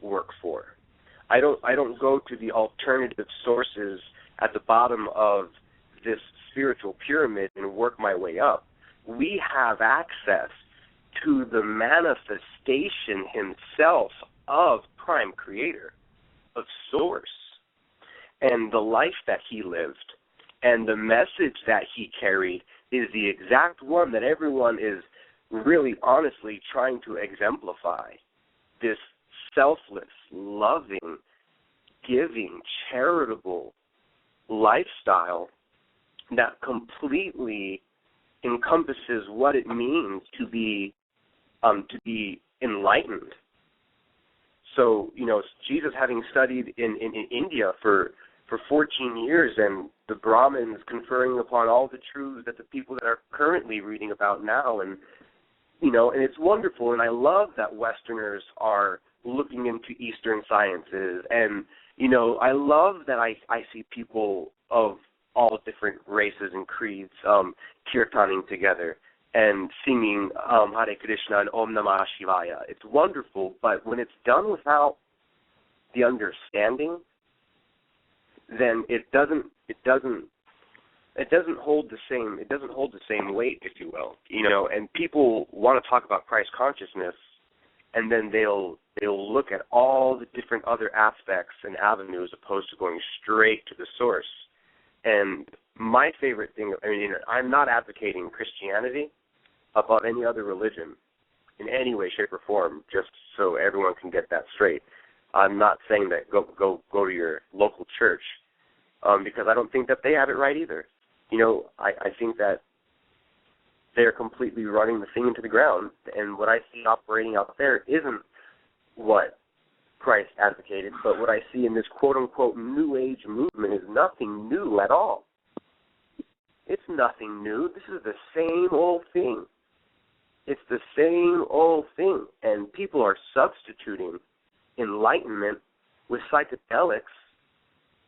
work for. I don't go to the alternative sources at the bottom of this spiritual pyramid and work my way up. We have access to the manifestation himself of Prime Creator, of Source, and the life that he lived, and the message that he carried is the exact one that everyone is really honestly trying to exemplify. This selfless, loving, giving, charitable lifestyle that completely encompasses what it means to be enlightened. So, Jesus having studied in India for 14 years, and the Brahmins conferring upon all the truths that the people that are currently reading about now, and it's wonderful, and I love that Westerners are looking into Eastern sciences, and I love that I see people of all different races and creeds kirtaning together and singing Hare Krishna and Om Namah Shivaya. It's wonderful, but when it's done without the understanding, then it doesn't hold the same weight, if you will. And people want to talk about Christ consciousness, and then they'll look at all the different other aspects and avenues opposed to going straight to the source. And my favorite thing, I'm not advocating Christianity above any other religion in any way, shape, or form, just so everyone can get that straight. I'm not saying that go to your local church, because I don't think that they have it right either. I think that they're completely running the thing into the ground, and what I see operating out there isn't what Christ advocated, but what I see in this quote-unquote New Age movement is nothing new at all. It's nothing new. This is the same old thing. It's the same old thing, and people are substituting enlightenment with psychedelics,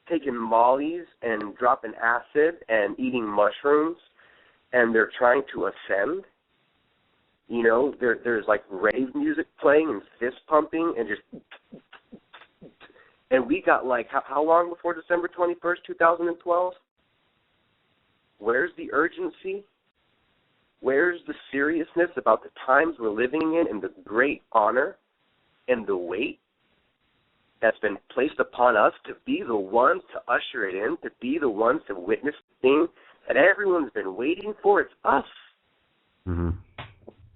taking mollies and dropping acid and eating mushrooms, and they're trying to ascend. There's like rave music playing and fist pumping and just, and we got like how long before December 21st, 2012? Where's the urgency? Where's the seriousness about the times we're living in and the great honor and the weight that's been placed upon us to be the ones to usher it in, to be the ones to witness the thing that everyone's been waiting for. It's us. Mm-hmm.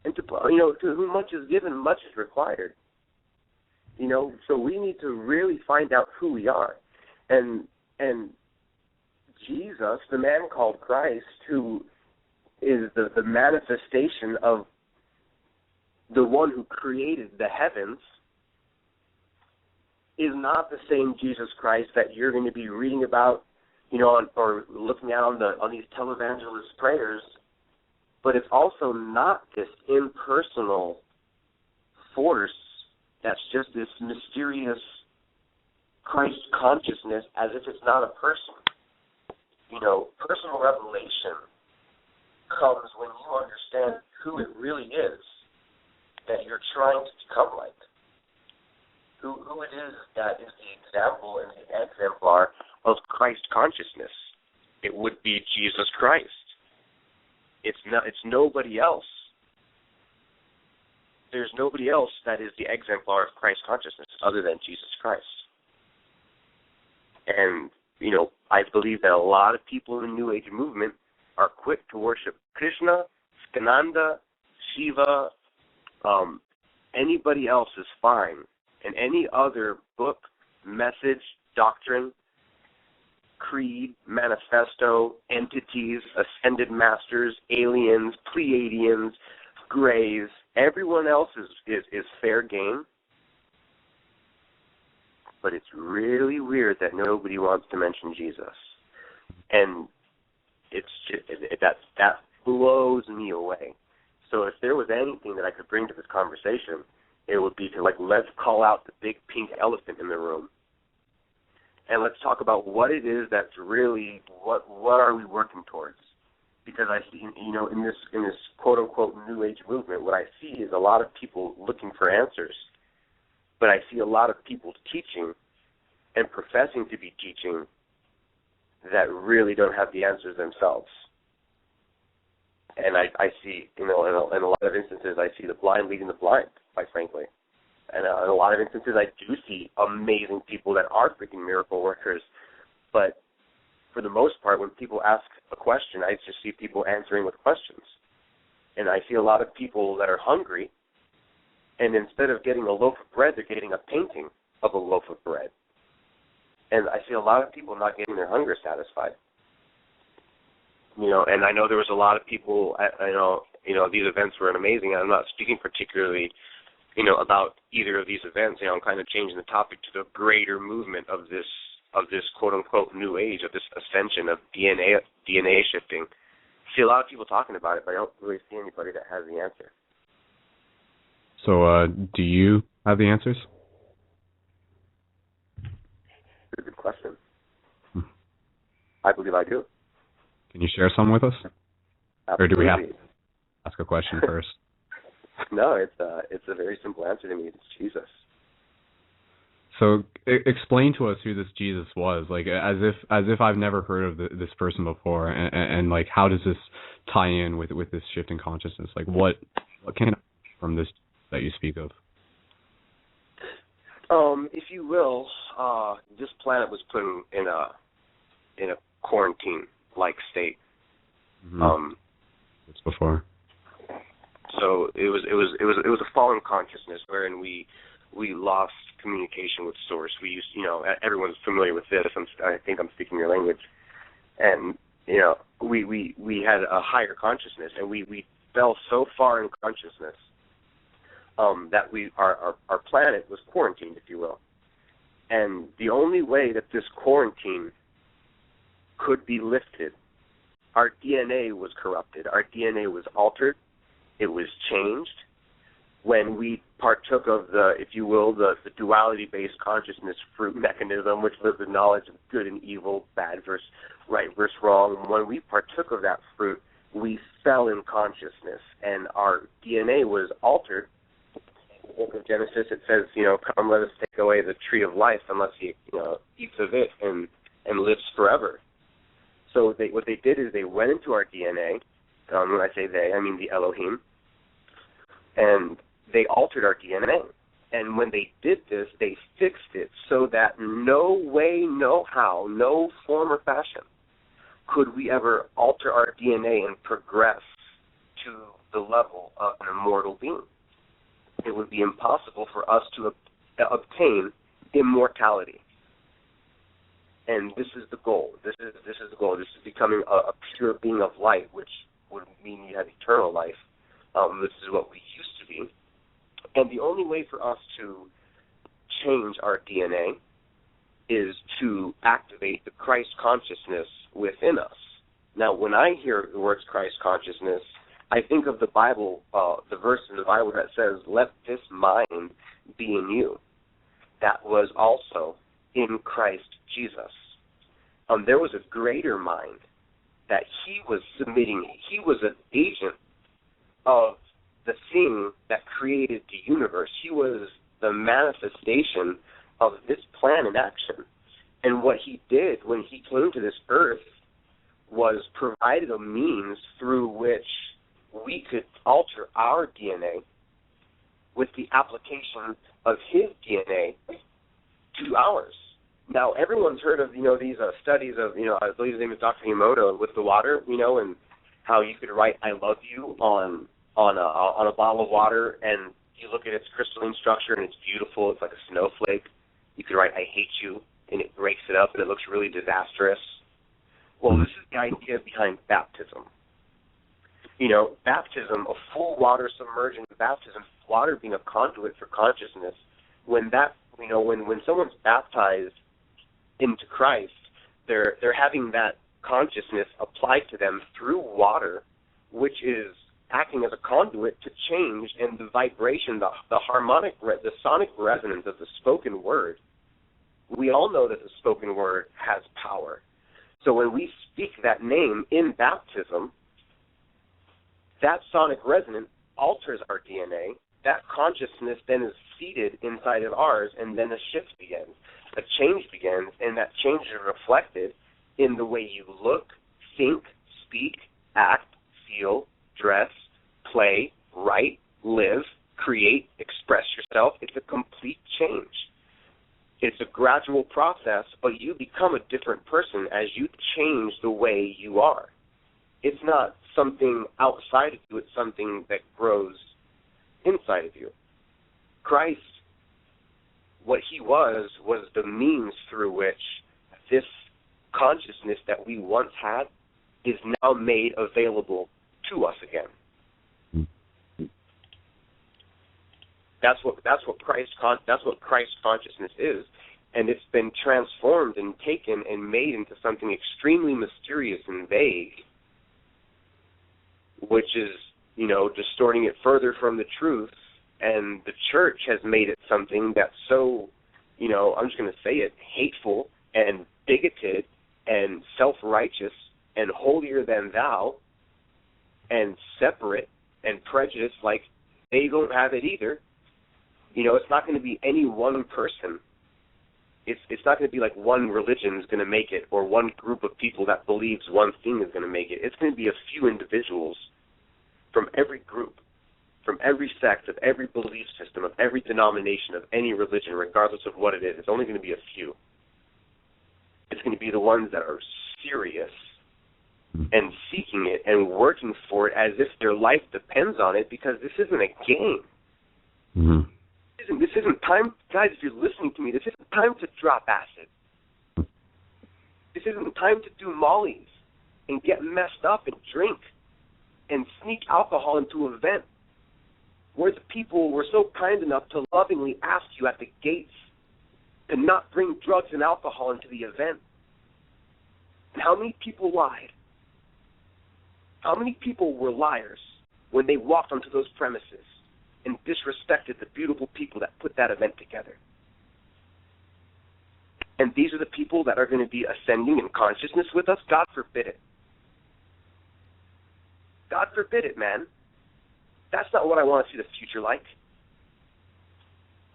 And to whom much is given, much is required. So we need to really find out who we are. And Jesus, the man called Christ, who is the manifestation of the one who created the heavens, is not the same Jesus Christ that you're going to be reading about, or looking at on these televangelist prayers. But it's also not this impersonal force that's just this mysterious Christ consciousness, as if it's not a person. Personal revelation comes when you understand who it really is that you're trying to become like. Who it is that is the example and the exemplar of Christ consciousness. It would be Jesus Christ. It's nobody else. There's nobody else that is the exemplar of Christ consciousness other than Jesus Christ. And, I believe that a lot of people in the New Age movement are quick to worship Krishna, Skananda, Shiva. Anybody else is fine. And any other book, message, doctrine, creed, manifesto, entities, ascended masters, aliens, Pleiadians, Greys, everyone else is fair game. But it's really weird that nobody wants to mention Jesus. And it's just, that blows me away. So if there was anything that I could bring to this conversation, it would be to, let's call out the big pink elephant in the room. And let's talk about what it is that's really, what are we working towards? Because I see, in this quote-unquote New Age movement, what I see is a lot of people looking for answers. But I see a lot of people teaching and professing to be teaching that really don't have the answers themselves. And I see, in a lot of instances, I see the blind leading the blind, quite frankly. And in a lot of instances, I do see amazing people that are freaking miracle workers. But for the most part, when people ask a question, I just see people answering with questions. And I see a lot of people that are hungry, and instead of getting a loaf of bread, they're getting a painting of a loaf of bread. And I see a lot of people not getting their hunger satisfied. And I know there was a lot of people, these events were amazing. I'm not speaking particularly, about either of these events. I'm kind of changing the topic to the greater movement of this quote-unquote New Age, of this ascension of DNA shifting. I see a lot of people talking about it, but I don't really see anybody that has the answer. So, do you have the answers? That's a good question. I believe I do. Can you share some with us? Absolutely. Or do we have to ask a question first? No, it's a very simple answer to me. It's Jesus. So explain to us who this Jesus was, as if I've never heard of this person before, and how does this tie in with this shift in consciousness? What can from this that you speak of? If you will, this planet was put in a quarantine-like state. Mm-hmm. What's before? So it was a fallen consciousness wherein we lost communication with Source. We used, everyone's familiar with this. I think I'm speaking your language, and we had a higher consciousness, and we fell so far in consciousness that our planet was quarantined, if you will. And the only way that this quarantine could be lifted, our DNA was corrupted. Our DNA was altered. It was changed when we partook of the, if you will, the duality-based consciousness fruit mechanism, which was the knowledge of good and evil, bad versus right versus wrong. When we partook of that fruit, we fell in consciousness, and our DNA was altered. In the book of Genesis, it says, come, let us take away the tree of life, unless he, eats of it and lives forever. So what they did is they went into our DNA. When I say they, I mean the Elohim, and they altered our DNA. And when they did this, they fixed it so that no way, no how, no form or fashion could we ever alter our DNA and progress to the level of an immortal being? It would be impossible for us to obtain immortality. And this is the goal. This is the goal. This is becoming a pure being of light, which would mean you have eternal life. This is what we used to be. And the only way for us to change our DNA is to activate the Christ consciousness within us. Now, when I hear the words Christ consciousness, I think of the Bible, the verse in the Bible that says, "Let this mind be in you." That was also in Christ Jesus. There was a greater mind that he was submitting. He was an agent of the thing that created the universe. He was the manifestation of this plan in action. And what he did when he came to this earth was provided a means through which we could alter our DNA with the application of his DNA to ours. Now, everyone's heard of, these studies of, I believe his name is Dr. Emoto, with the water, and how you could write "I love you" on a bottle of water, and you look at its crystalline structure, and it's beautiful. It's like a snowflake. You could write "I hate you," and it breaks it up, and it looks really disastrous. Well, this is the idea behind baptism. Baptism, a full water submersion baptism, water being a conduit for consciousness. When someone's baptized into Christ, they're having that consciousness applied to them through water, which is acting as a conduit to change, and the vibration, the harmonic, the sonic resonance of the spoken word. We all know that the spoken word has power. So when we speak that name in baptism, that sonic resonance alters our DNA. That consciousness then is seated inside of ours, and then a shift begins. A change begins, and that change is reflected in the way you look, think, speak, act, feel, dress, play, write, live, create, express yourself. It's a complete change. It's a gradual process, but you become a different person as you change the way you are. It's not something outside of you. It's something that grows inside of you. Christ, what he was the means through which this consciousness that we once had is now made available to us again. That's what Christ consciousness is, and it's been transformed and taken and made into something extremely mysterious and vague, which is, distorting it further from the truth. And the church has made it something that's so, I'm just going to say it, hateful and bigoted and self-righteous and holier than thou and separate and prejudiced, like they don't have it either. It's not going to be any one person. It's not going to be like one religion is going to make it, or one group of people that believes one thing is going to make it. It's going to be a few individuals from every group, from every sect, of every belief system, of every denomination, of any religion, regardless of what it is. It's only going to be a few. It's going to be the ones that are serious and seeking it and working for it as if their life depends on it, because this isn't a game. Mm-hmm. This isn't time, guys, if you're listening to me, this isn't time to drop acid. This isn't time to do mollies and get messed up and drink and sneak alcohol into an event where the people were so kind enough to lovingly ask you at the gates to not bring drugs and alcohol into the event. And how many people lied? How many people were liars when they walked onto those premises and disrespected the beautiful people that put that event together? And these are the people that are going to be ascending in consciousness with us? God forbid it. God forbid it, man. That's not what I want to see the future like.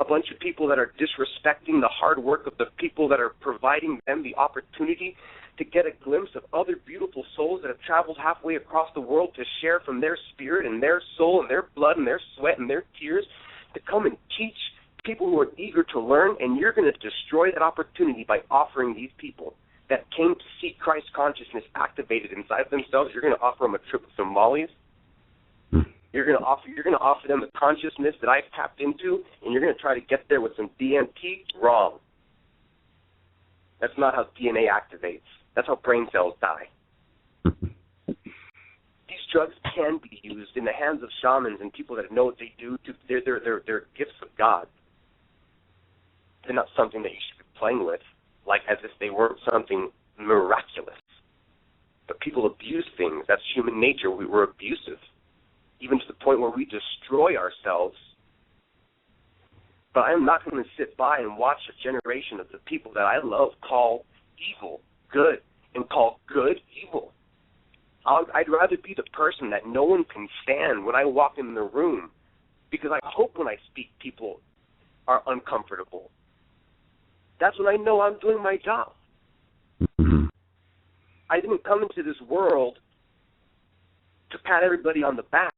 A bunch of people that are disrespecting the hard work of the people that are providing them the opportunity to get a glimpse of other beautiful souls that have traveled halfway across the world to share from their spirit and their soul and their blood and their sweat and their tears, to come and teach people who are eager to learn, and you're going to destroy that opportunity by offering these people that came to see Christ consciousness activated inside of themselves, you're going to offer them a trip with some mollies. You're going to offer them the consciousness that I've tapped into, and you're going to try to get there with some DMT. Wrong. That's not how DNA activates. That's how brain cells die. These drugs can be used in the hands of shamans and people that know what they do. They're gifts of God. They're not something that you should be playing with, like as if they weren't something miraculous. But people abuse things. That's human nature. We're abusive, even to the point where we destroy ourselves. But I'm not going to sit by and watch a generation of the people that I love call evil good and call good evil. I'd rather be the person that no one can stand when I walk in the room, because I hope when I speak people are uncomfortable. That's when I know I'm doing my job. Mm-hmm. I didn't come into this world to pat everybody on the back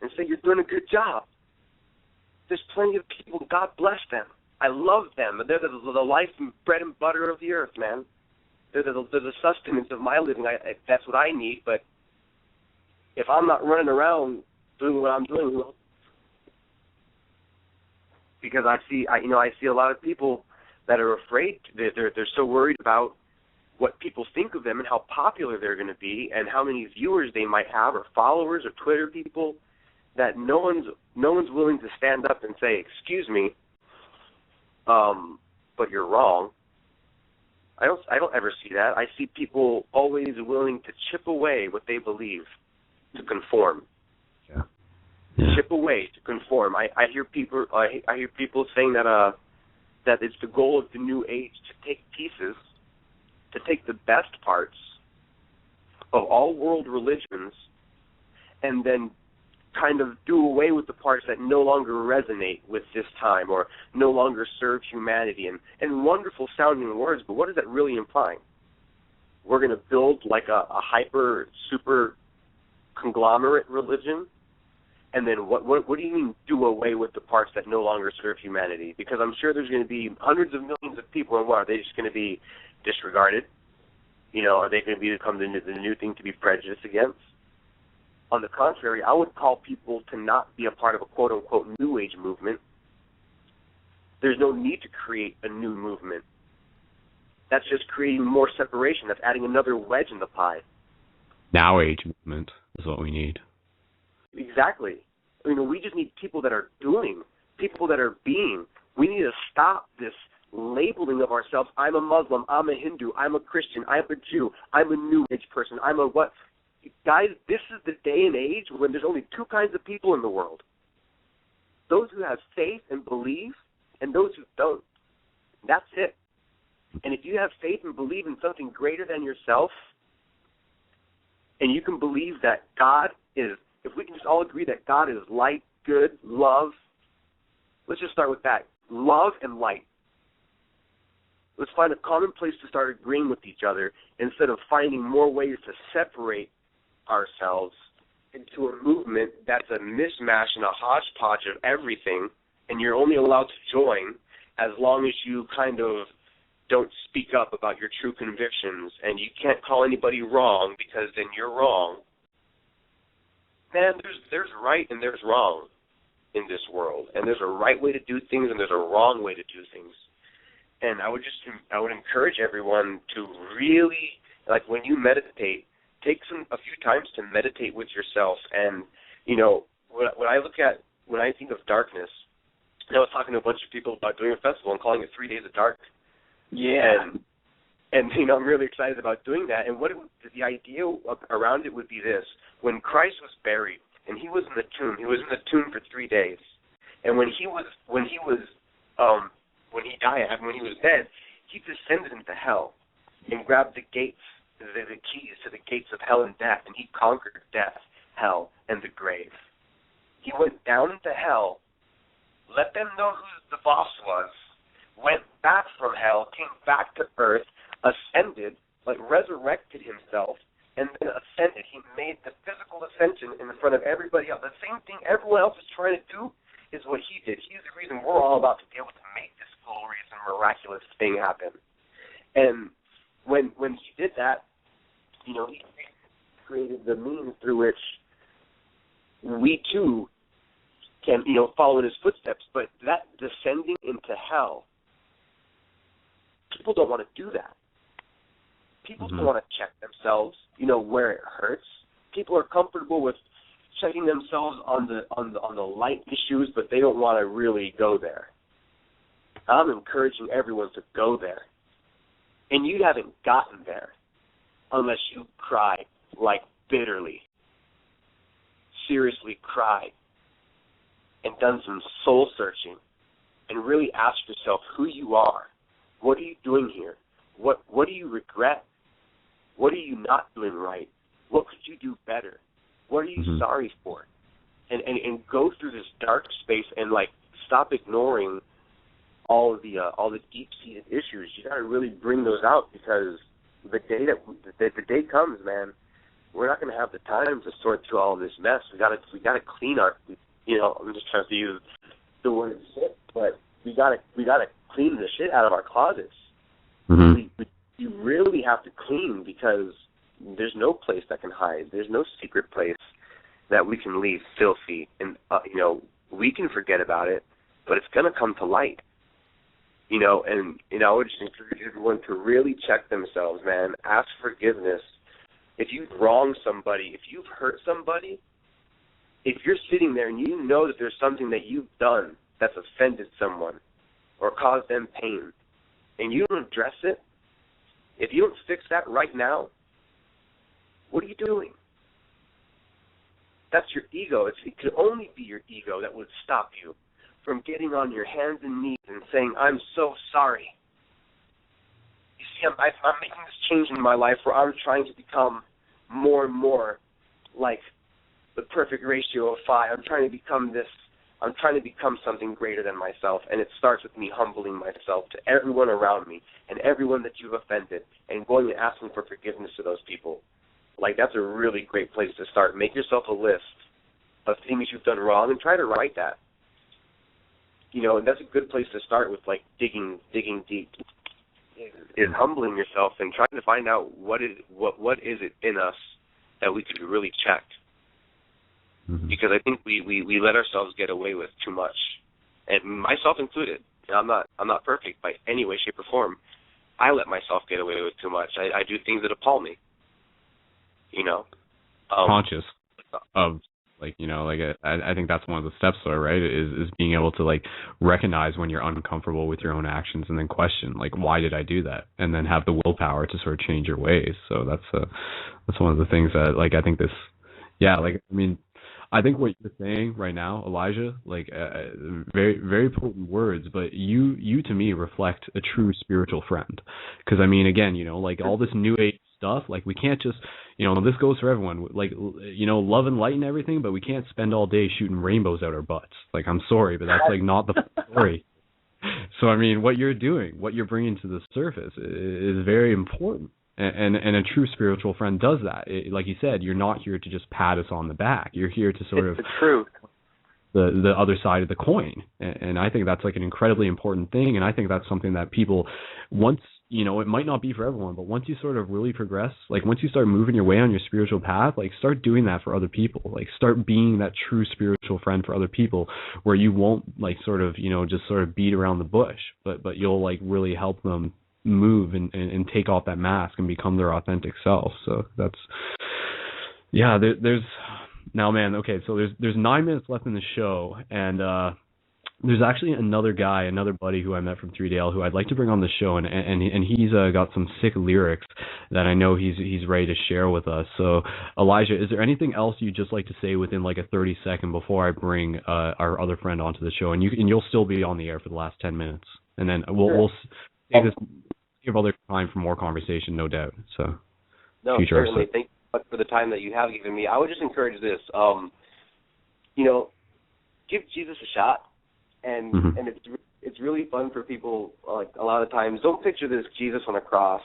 and say, you're doing a good job. There's plenty of people, God bless them. I love them. They're the life and bread and butter of the earth, man. They're the sustenance of my living. That's what I need, but if I'm not running around doing what I'm doing, because I see a lot of people that are afraid. They're so worried about what people think of them and how popular they're going to be and how many viewers they might have or followers or Twitter people, that no one's willing to stand up and say, excuse me, but you're wrong. I don't ever see that. I see people always willing to chip away what they believe to conform. Yeah. Chip away to conform. I hear people saying that it's the goal of the new age to take pieces, to take the best parts of all world religions, and then kind of do away with the parts that no longer resonate with this time or no longer serve humanity. And wonderful sounding words, but what is that really implying? We're going to build like a hyper, super conglomerate religion? And then what do you mean do away with the parts that no longer serve humanity? Because I'm sure there's going to be hundreds of millions of people, and what, are they just going to be disregarded? Are they going to become the new thing to be prejudiced against? On the contrary, I would call people to not be a part of a quote-unquote New Age movement. There's no need to create a new movement. That's just creating more separation. That's adding another wedge in the pie. Now Age movement is what we need. Exactly. We just need people that are doing, people that are being. We need to stop this labeling of ourselves. I'm a Muslim, I'm a Hindu, I'm a Christian, I'm a Jew, I'm a New Age person, I'm a what? Guys, this is the day and age when there's only two kinds of people in the world. Those who have faith and believe, and those who don't. That's it. And if you have faith and believe in something greater than yourself, and you can believe that God is, if we can just all agree that God is light, good, love, let's just start with that. Love and light. Let's find a common place to start agreeing with each other instead of finding more ways to separate ourselves into a movement that's a mishmash and a hodgepodge of everything, and you're only allowed to join as long as you kind of don't speak up about your true convictions, and you can't call anybody wrong because then you're wrong. Man, there's right and there's wrong in this world, and there's a right way to do things and there's a wrong way to do things. And I would encourage everyone to really, like when you meditate, take a few times to meditate with yourself. And, when I think of darkness, I was talking to a bunch of people about doing a festival and calling it 3 Days of Dark. Yeah. And I'm really excited about doing that. And the idea around it would be this. When Christ was buried and he was in the tomb for 3 days. And when he was dead, he descended into hell and grabbed the gates, the keys to the gates of hell and death, and he conquered death, hell, and the grave. He went down into hell, let them know who the boss was, went back from hell, came back to earth, ascended, resurrected himself, and then ascended. He made the physical ascension in front of everybody else. The same thing everyone else is trying to do is what he did. He's the reason we're all about to be able to make this glorious and miraculous thing happen. And when he did that, he created the means through which we too can, follow in his footsteps. But that descending into hell, people don't want to do that. People don't want to check themselves, where it hurts. People are comfortable with checking themselves on the light issues, but they don't want to really go there. I'm encouraging everyone to go there. And you haven't gotten there unless you cried, like bitterly, seriously cried, and done some soul searching, and really asked yourself who you are. What are you doing here? What do you regret? What are you not doing right? What could you do better? What are you sorry for? And go through this dark space and stop ignoring all the deep-seated issues. You got to really bring those out, because the day comes, man, we're not going to have the time to sort through all of this mess. We got to clean our, I'm just trying to use the word shit, but we got to clean the shit out of our closets. You really have to clean, because there's no place that can hide. There's no secret place that we can leave filthy. And, we can forget about it, but it's going to come to light. And I would just encourage everyone to really check themselves, man. Ask forgiveness. If you've wronged somebody, if you've hurt somebody, if you're sitting there and you know that there's something that you've done that's offended someone or caused them pain, and you don't address it, if you don't fix that right now, what are you doing? That's your ego. It could only be your ego that would stop you from getting on your hands and knees and saying, I'm so sorry. You see, I'm making this change in my life where I'm trying to become more and more like the perfect ratio of 5. I'm trying to become something greater than myself, and it starts with me humbling myself to everyone around me and everyone that you've offended, and going and asking for forgiveness to those people. That's a really great place to start. Make yourself a list of things you've done wrong and try to write that. And that's a good place to start with, digging deep. Is humbling yourself and trying to find out what is it in us that we could really check. Because I think we let ourselves get away with too much, and myself included. I'm not perfect by any way, shape, or form. I let myself get away with too much. I do things that appall me. Conscious of I think that's one of the steps, though, right? Is being able to recognize when you're uncomfortable with your own actions, and then question why did I do that, and then have the willpower to sort of change your ways. So that's one of the things that I think this, I think what you're saying right now, Elijah, very, very potent words, but you to me reflect a true spiritual friend. Because again, all this new age stuff, we can't just, this goes for everyone, love and light and everything, but we can't spend all day shooting rainbows out our butts. I'm sorry, but that's not the story. So what you're doing, what you're bringing to the surface is very important. And a true spiritual friend does that. Like you said, you're not here to just pat us on the back. You're here to sort of the other side of the coin. And I think that's an incredibly important thing. And I think that's something that people, once, it might not be for everyone, but once you sort of really progress, once you start moving your way on your spiritual path, start doing that for other people. Start being that true spiritual friend for other people, where you won't just sort of beat around the bush, but you'll really help them move and take off that mask and become their authentic self. So that's, there's now, man, okay, so there's 9 minutes left in the show, and there's actually another buddy who I met from 3DL who I'd like to bring on the show, and he's got some sick lyrics that I know he's ready to share with us. So Elijah, is there anything else you'd just like to say within a 30-second before I bring our other friend onto the show, and you'll still be on the air for the last 10 minutes, and then we'll save this, give other time for more conversation, no doubt. So no, certainly. Thank you so much for the time that you have given me. I would just encourage this. Give Jesus a shot, and it's really fun for people. A lot of times, don't picture this Jesus on a cross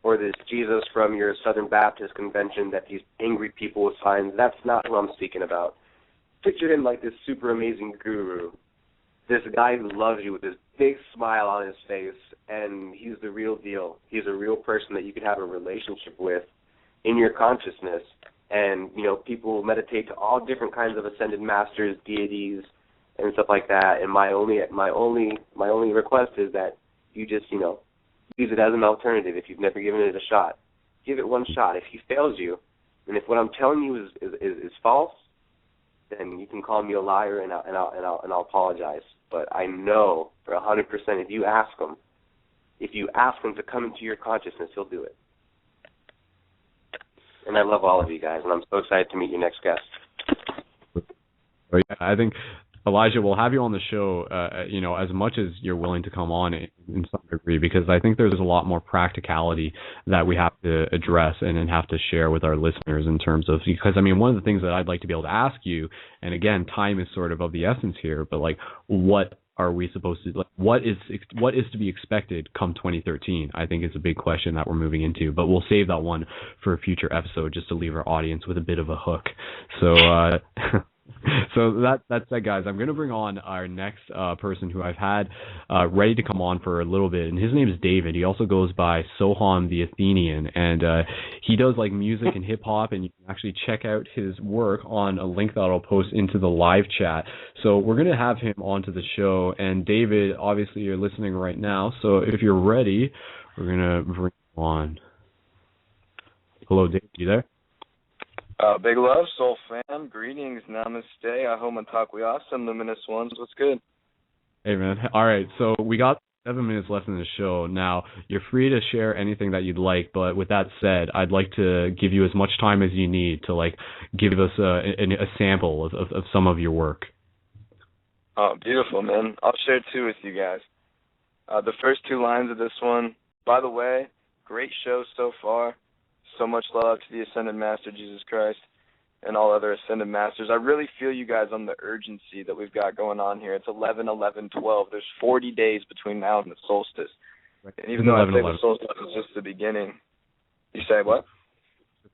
or this Jesus from your Southern Baptist convention that these angry people with signs. That's not who I'm speaking about. Picture him like this super amazing guru this guy who loves you with this big smile on his face, and he's the real deal. He's a real person that you could have a relationship with in your consciousness. And, you know, people meditate to all different kinds of ascended masters, deities, and stuff like that. And my only request is that you just, you know, use it as an alternative if you've never given it a shot. Give it one shot. If he fails you, and if what I'm telling you is false, then you can call me a liar and I'll apologize. But I know for 100% if you ask him to come into your consciousness, he'll do it. And I love all of you guys, and I'm so excited to meet your next guest. I think, Elijah, we'll have you on the show, you know, as much as you're willing to come on in some degree, because I think there's a lot more practicality that we have to address and have to share with our listeners in terms of, because, I mean, one of the things that I'd like to be able to ask you, and again, time is sort of the essence here, but like, what are we supposed to, like, what is to be expected come 2013? I think is a big question that we're moving into, but we'll save that one for a future episode just to leave our audience with a bit of a hook. So, so that's that, guys. I'm going to bring on our next person who I've had ready to come on for a little bit, and his name is David. He also goes by Soham the Athenian, and he does like music and hip hop, and you can actually check out his work on a link that I'll post into the live chat. So we're going to have him onto the show, and David, obviously you're listening right now, so if you're ready, we're going to bring him on. Hello, David, you there? Big love, soul fam. Greetings, namaste. Ahom and awesome, luminous ones. What's good? Hey, man. All right, so we got 7 minutes left in the show. Now, you're free to share anything that you'd like, but with that said, I'd like to give you as much time as you need to, like, give us a sample of some of your work. Oh, beautiful, man. I'll share two with you guys. The first two lines of this one, by the way, great show so far. So much love to the Ascended Master, Jesus Christ, and all other Ascended Masters. I really feel you guys on the urgency that we've got going on here. It's 11/11/12. There's 40 days between now and the solstice. Right. And even though I say the solstice is just the beginning. You say what?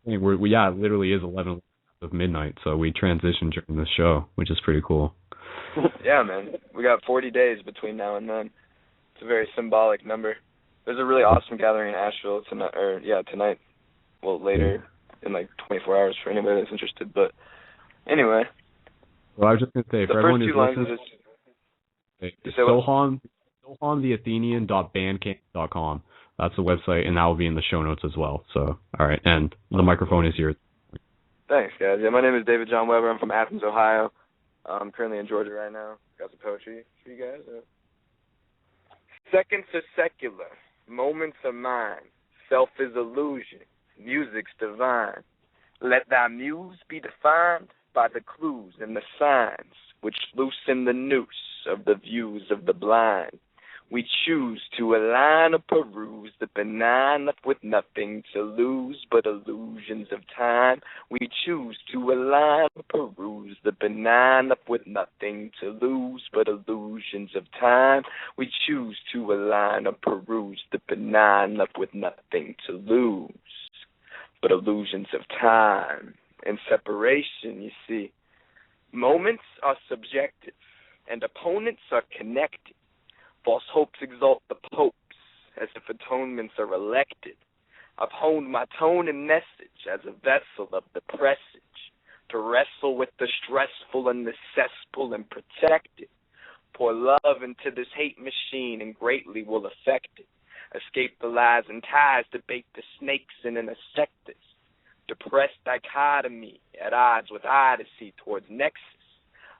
Yeah, it literally is 11 of midnight, so we transitioned during the show, which is pretty cool. Yeah, man. We got 40 days between now and then. It's a very symbolic number. There's a really awesome gathering in Asheville tonight. Well, later in like 24 hours for anybody that's interested. But anyway. Well, I was just going to say, for everyone who's listening, sohamtheathenian.bandcamp.com. That's the website, and that will be in the show notes as well. So, all right, and the microphone is yours. Thanks, guys. Yeah, my name is David John Weber. I'm from Athens, Ohio. I'm currently in Georgia right now. Got some poetry for you guys. Seconds are secular. Moments are mine. Self is illusion. Music's divine. Let thy muse be defined by the clues and the signs which loosen the noose of the views of the blind. We choose to align or peruse the benign, left with nothing to lose but illusions of time. We choose to align or peruse the benign, left with nothing to lose but illusions of time. We choose to align or peruse the benign, left with nothing to lose but illusions of time. In separation, you see, moments are subjective and opponents are connected. False hopes exalt the popes as if atonements are elected. I've honed my tone and message as a vessel of the presage to wrestle with the stressful and the cesspool and protect it. Pour love into this hate machine and greatly will affect it. Escape the lies and ties, debate the snakes in an insectus. Depressed dichotomy at odds with Odyssey towards Nexus.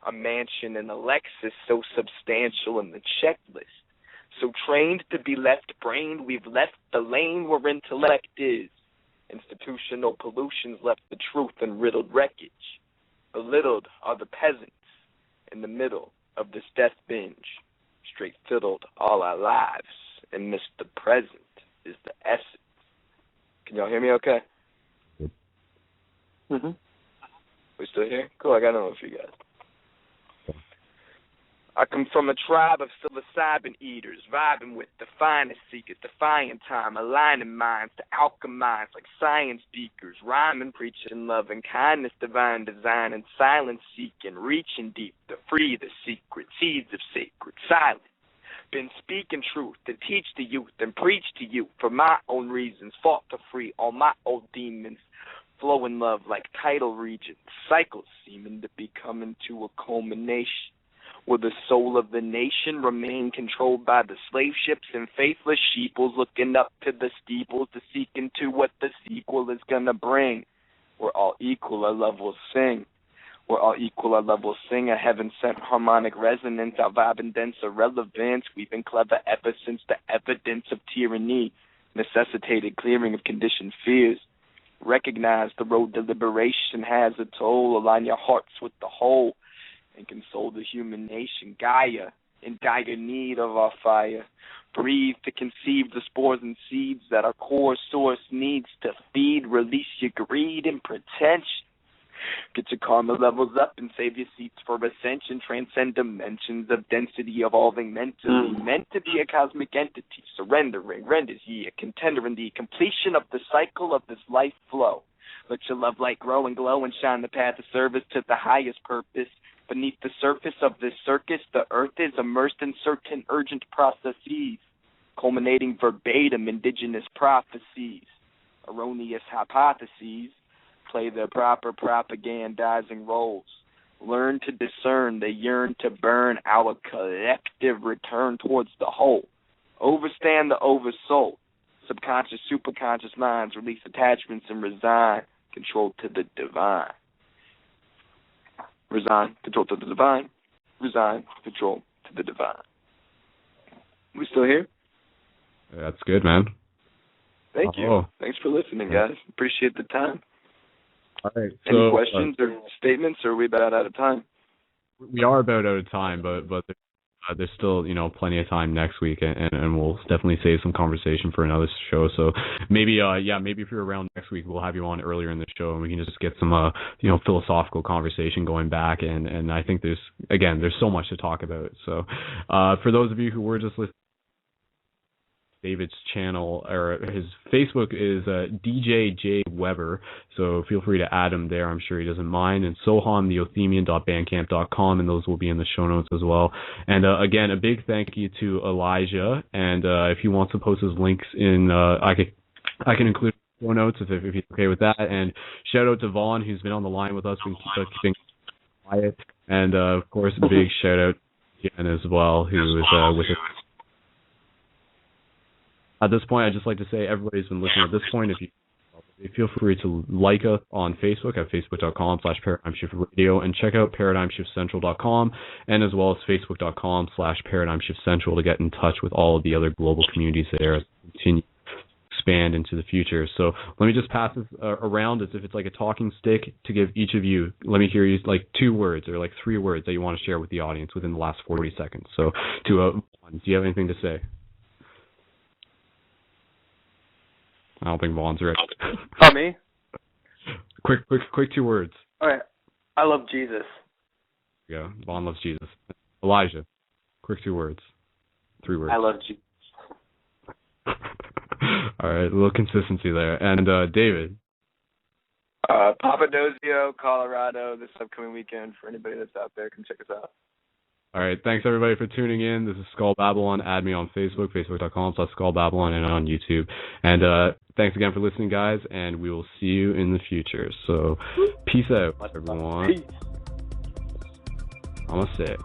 A mansion and a Lexus so substantial in the checklist. So trained to be left-brained, we've left the lane where intellect is. Institutional pollutions left the truth in riddled wreckage. Belittled are the peasants in the middle of this death binge. Straight fiddled all our lives and missed the present is the essence. Can y'all hear me okay? Mm-hmm. We still here? Cool, I got to know if you guys. I come from a tribe of psilocybin eaters, vibing with the finest seekers, defying time, aligning minds to alchemize like science speakers, rhyming, preaching love and kindness, divine design and silence seeking, reaching deep to free the secret seeds of sacred silence. Been speaking truth to teach the youth and preach to you for my own reasons, fought to free all my old demons, flow in love like tidal regions, cycles seeming to be coming to a culmination. Will the soul of the nation remain controlled by the slave ships and faithless sheeples looking up to the steeples to seek into what the sequel is gonna bring? We're all equal, our love will sing. We're all equal, our love will sing. A heaven-sent harmonic resonance, our vibe and dense irrelevance. We've been clever ever since the evidence of tyranny necessitated clearing of conditioned fears. Recognize the road to liberation has a toll. Align your hearts with the whole and console the human nation. Gaia, in dire need of our fire. Breathe to conceive the spores and seeds that our core source needs to feed. Release your greed and pretension. Get your karma levels up and save your seats for ascension. Transcend dimensions of density, evolving mentally. Meant to be a cosmic entity. Surrendering renders ye a contender in the completion of the cycle of this life flow. Let your love light grow and glow and shine the path of service to the highest purpose. Beneath the surface of this circus, the earth is immersed in certain urgent processes, culminating verbatim indigenous prophecies. Erroneous hypotheses play their proper propagandizing roles. Learn to discern, they yearn to burn our collective return towards the whole. Overstand the oversoul. Subconscious, superconscious minds release attachments and resign control to the divine. Resign, control to the divine. Resign, control to the divine. We still here? That's good, man. Thank you. Thanks for listening, guys. Appreciate the time. All right. Any questions or statements, or are we about out of time? We are about out of time, but there's still, plenty of time next week, and we'll definitely save some conversation for another show. So maybe if you're around next week, we'll have you on earlier in the show, and we can just get some, philosophical conversation going back. And I think there's so much to talk about. So for those of you who were just listening, David's channel, or his Facebook is DJ J Weber, so feel free to add him there. I'm sure he doesn't mind. And sohantheothemian.bandcamp.com, and those will be in the show notes as well. And again, a big thank you to Elijah. And if he wants to post his links in, I can include show notes if he's okay with that. And shout out to Vaughn, who's been on the line with us and keeping quiet. And of course, a big shout out to Jen as well, who is with us. At this point, I'd just like to say everybody's been listening. At this point, if you feel free to like us on Facebook at facebook.com/ParadigmShiftRadio, and check out ParadigmShiftCentral.com, and as well as Facebook.com/ParadigmShiftCentral to get in touch with all of the other global communities there as we continue to expand into the future. So let me just pass this around as if it's like a talking stick to give each of you. Let me hear you like 2 words or like 3 words that you want to share with the audience within the last 40 seconds. So do you have anything to say? I don't think Vaughn's ready. Oh, me? Quick 2 words. All right. I love Jesus. Yeah, Vaughn loves Jesus. Elijah, quick 2 words. 3 words. I love Jesus. All right, a little consistency there. And David? Papadozio, Colorado, this upcoming weekend. For anybody that's out there, come check us out. All right, thanks everybody for tuning in. This is Skull Babylon. Add me on Facebook, facebook.com/Skull Babylon, and on YouTube. And thanks again for listening, guys, and we will see you in the future. So, peace out, everyone. Peace. Namaste.